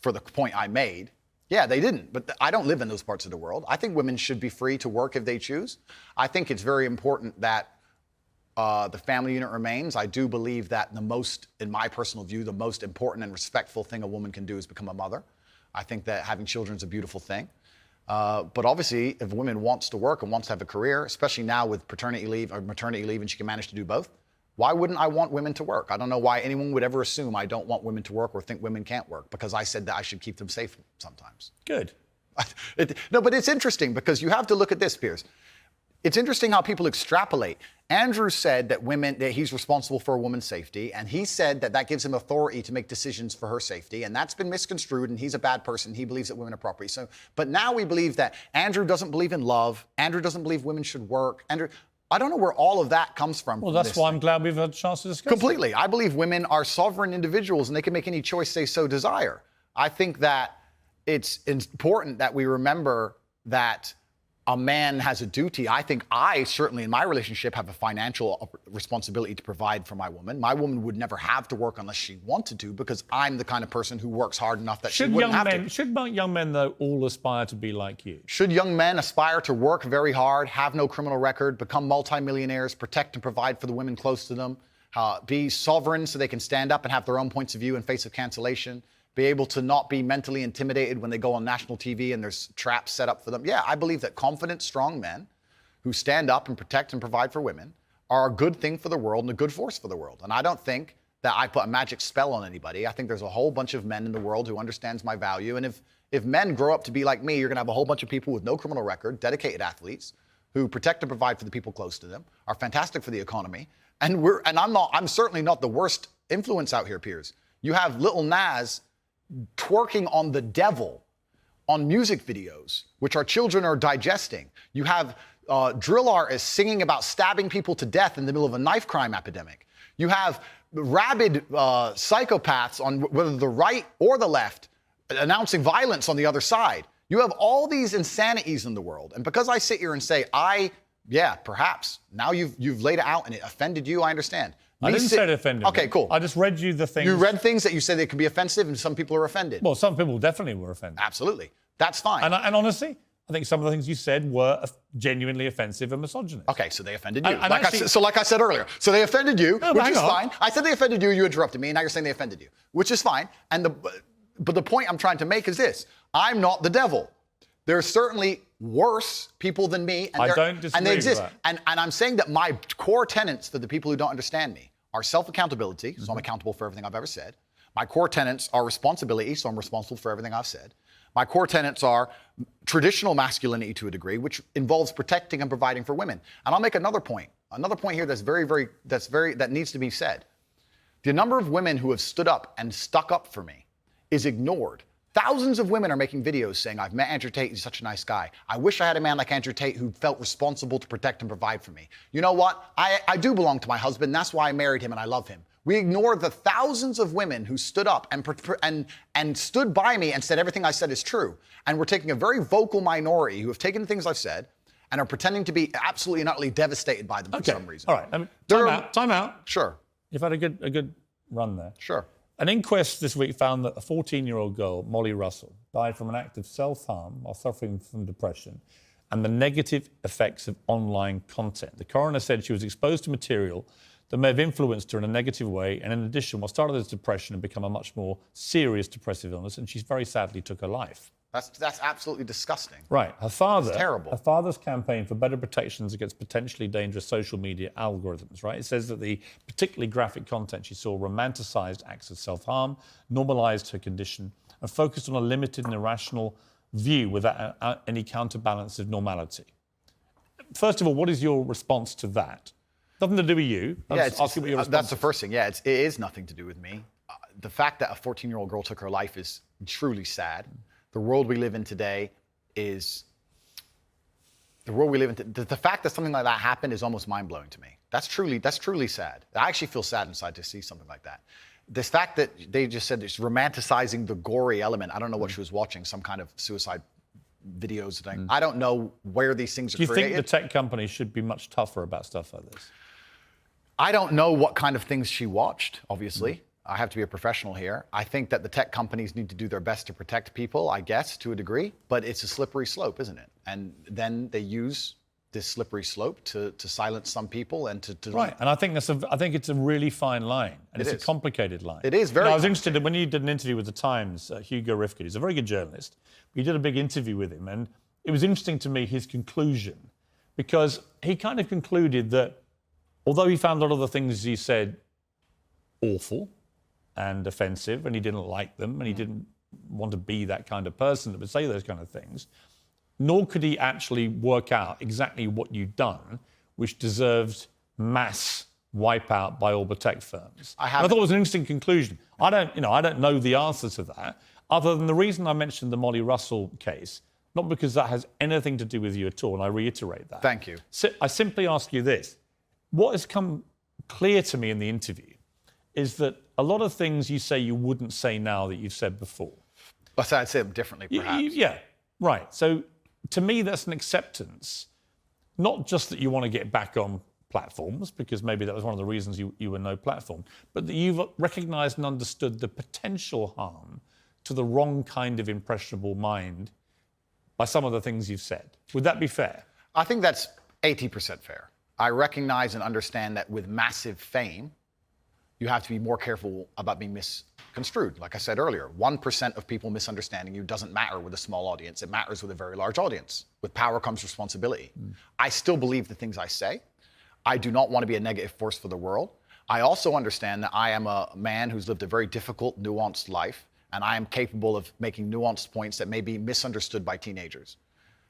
for the point I made, yeah, they didn't. But I don't live in those parts of the world. I think women should be free to work if they choose. I think it's very important that the family unit remains. I do believe that in my personal view, the most important and respectful thing a woman can do is become a mother. I think that having children is a beautiful thing. But obviously, if a woman wants to work and wants to have a career, especially now with paternity leave or maternity leave, and she can manage to do both, why wouldn't I want women to work? I don't know why anyone would ever assume I don't want women to work or think women can't work, because I said that I should keep them safe sometimes. Good. No, but it's interesting because you have to look at this, Piers. It's interesting how people extrapolate. Andrew said that he's responsible for a woman's safety, and he said that gives him authority to make decisions for her safety, and that's been misconstrued, and he's a bad person. He believes that women are property. But now we believe that Andrew doesn't believe in love. Andrew doesn't believe women should work. I don't know where all of that comes from. Well, that's why I'm glad we've had a chance to discuss completely. I believe women are sovereign individuals, and they can make any choice they so desire. I think that it's important that we remember that a man has a duty. I think I certainly in my relationship have a financial responsibility to provide for my woman. My woman would never have to work unless she wanted to, because I'm the kind of person who works hard enough that she wouldn't have to. Should young men, though, all aspire to be like you? Should young men aspire to work very hard, have no criminal record, become multimillionaires, protect and provide for the women close to them, be sovereign so they can stand up and have their own points of view in face of cancellation, be able to not be mentally intimidated when they go on national TV and there's traps set up for them? Yeah, I believe that confident, strong men who stand up and protect and provide for women are a good thing for the world and a good force for the world. And I don't think that I put a magic spell on anybody. I think there's a whole bunch of men in the world who understands my value. And if men grow up to be like me, you're going to have a whole bunch of people with no criminal record, dedicated athletes, who protect and provide for the people close to them, are fantastic for the economy. And I'm certainly not the worst influence out here, Piers. You have Lil Nas twerking on the devil on music videos, which our children are digesting. You have drill artists singing about stabbing people to death in the middle of a knife crime epidemic. You have rabid psychopaths on whether the right or the left announcing violence on the other side. You have all these insanities in the world. And because I sit here and say I Yeah, perhaps. Now you've laid it out and it offended you. I understand. I didn't say it offended Okay, me. cool. I just read you the things. You read things that you said they could be offensive, and some people are offended. Well, some people definitely were offended. Absolutely, that's fine. And honestly, I think some of the things you said were genuinely offensive and misogynist. Okay, so they offended you. And like actually, I said earlier, so they offended you, No, which hang is on. fine. I said they offended you. You interrupted me, and now you're saying they offended you, which is fine. But the point I'm trying to make is this: I'm not the devil. There are certainly worse people than me, and I don't disagree and they exist. with And I'm saying that my core tenets for the people who don't understand me are self-accountability, so I'm accountable for everything I've ever said. My core tenets are responsibility, so I'm responsible for everything I've said. My core tenets are traditional masculinity to a degree, which involves protecting and providing for women. And I'll make another point here that needs to be said. The number of women who have stood up and stuck up for me is ignored. Thousands of women are making videos saying, I've met Andrew Tate, he's such a nice guy. I wish I had a man like Andrew Tate who felt responsible to protect and provide for me. You know what? I do belong to my husband, that's why I married him and I love him. We ignore the thousands of women who stood up and stood by me and said everything I said is true. And we're taking a very vocal minority who have taken the things I've said and are pretending to be absolutely and utterly devastated by them for some reason. All right. Time out. Sure. You've had a good run there. Sure. An inquest this week found that a 14-year-old girl, Molly Russell, died from an act of self-harm while suffering from depression and the negative effects of online content. The coroner said she was exposed to material that may have influenced her in a negative way, and in addition, what started as depression had become a much more serious depressive illness, and she very sadly took her life. That's absolutely disgusting. Right. Her father. It's terrible. Her father's campaign for better protections against potentially dangerous social media algorithms, right? It says that the particularly graphic content she saw romanticized acts of self-harm, normalized her condition, and focused on a limited and irrational view without any counterbalance of normality. First of all, what is your response to that? Nothing to do with you. That's the first thing. Yeah, it is nothing to do with me. The fact that a 14-year-old girl took her life is truly sad. The world we live in today is the world we live in. The fact that something like that happened is almost mind-blowing to me. That's truly sad. I actually feel sad inside to see something like that. This fact that they just said it's romanticizing the gory element. I don't know what she was watching, some kind of suicide videos thing. I don't know where these things are created. Do you think the tech companies should be much tougher about stuff like this? I don't know what kind of things she watched, obviously. I have to be a professional here. I think that the tech companies need to do their best to protect people, I guess, to a degree, but it's a slippery slope, isn't it? And then they use this slippery slope to silence some people and to Right, and I think it's a really fine line, and it's a complicated line. It is very. I was interested when you did an interview with the Times. Hugo Rifkin, he's a very good journalist. We did a big interview with him, and it was interesting to me his conclusion, because he kind of concluded that although he found a lot of the things he said awful and offensive, and he didn't like them, and he didn't want to be that kind of person that would say those kind of things, nor could he actually work out exactly what you'd done, which deserved mass wipeout by all the tech firms. I thought it was an interesting conclusion. I don't know the answer to that, other than the reason I mentioned the Molly Russell case, not because that has anything to do with you at all, and I reiterate that. Thank you. I simply ask you this. What has come clear to me in the interview is that a lot of things you say you wouldn't say now that you've said before. But I'd say them differently, perhaps. Yeah, right. So to me, that's an acceptance, not just that you want to get back on platforms, because maybe that was one of the reasons you were no platform, but that you've recognised and understood the potential harm to the wrong kind of impressionable mind by some of the things you've said. Would that be fair? I think that's 80% fair. I recognize and understand that with massive fame, you have to be more careful about being misconstrued. Like I said earlier, 1% of people misunderstanding you doesn't matter with a small audience. It matters with a very large audience. With power comes responsibility. I still believe the things I say. I do not want to be a negative force for the world. I also understand that I am a man who's lived a very difficult, nuanced life, and I am capable of making nuanced points that may be misunderstood by teenagers.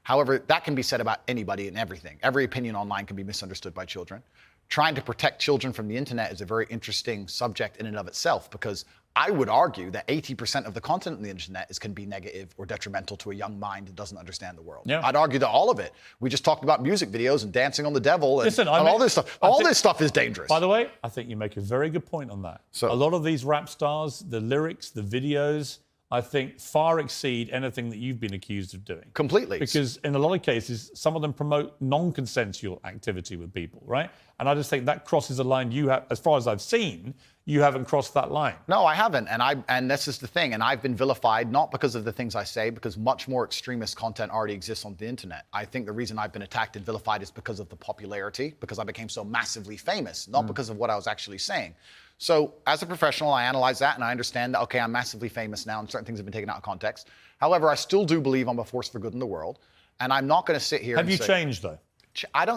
However, that can be said about anybody and everything. Every opinion online can be misunderstood by children. Trying to protect children from the internet is a very interesting subject in and of itself, because I would argue that 80% of the content on the internet can be negative or detrimental to a young mind that doesn't understand the world. Yeah. I'd argue that all of it. We just talked about music videos and dancing on the devil and all this stuff. This stuff is dangerous. By the way, I think you make a very good point on that. So, a lot of these rap stars, the lyrics, the videos, I think, far exceed anything that you've been accused of doing. Completely. Because in a lot of cases, some of them promote non-consensual activity with people, right? And I just think that crosses a line you have, as far as I've seen, you haven't crossed that line. No, I haven't. And this is the thing. And I've been vilified, not because of the things I say, because much more extremist content already exists on the internet. I think the reason I've been attacked and vilified is because of the popularity, because I became so massively famous, not because of what I was actually saying. So as a professional, I analyze that and I understand that, okay, I'm massively famous now and certain things have been taken out of context. However, I still do believe I'm a force for good in the world. And I'm not going to sit here Have and you say, changed, though?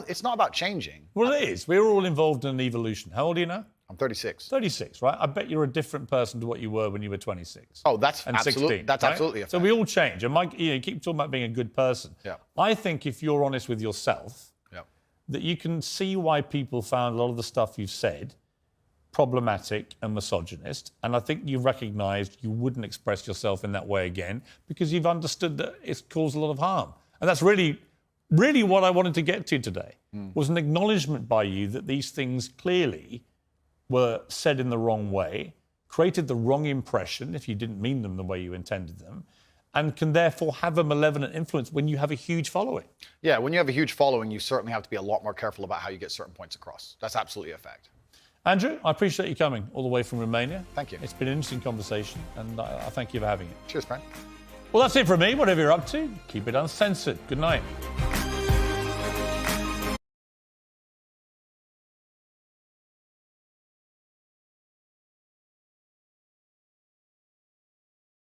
it's not about changing. Well, it is. We're all involved in an evolution. How old are you now? I'm 36. 36, right? I bet you're a different person to what you were when you were 26. Oh, that's and absolutely, 16, that's right? absolutely a fact. So we all change. And Mike, you keep talking about being a good person. Yeah. I think if you're honest with yourself, Yeah. that you can see why people found a lot of the stuff you've said problematic and misogynist. And I think you've recognised you wouldn't express yourself in that way again because you've understood that it's caused a lot of harm. And that's really what I wanted to get to today, was an acknowledgement by you that these things clearly were said in the wrong way, created the wrong impression if you didn't mean them the way you intended them, and can therefore have a malevolent influence when you have a huge following. Yeah, when you have a huge following, you certainly have to be a lot more careful about how you get certain points across. That's absolutely a fact. Andrew, I appreciate you coming all the way from Romania. Thank you. It's been an interesting conversation, and I thank you for having it. Cheers, friend. Well, that's it from me. Whatever you're up to, keep it uncensored. Good night.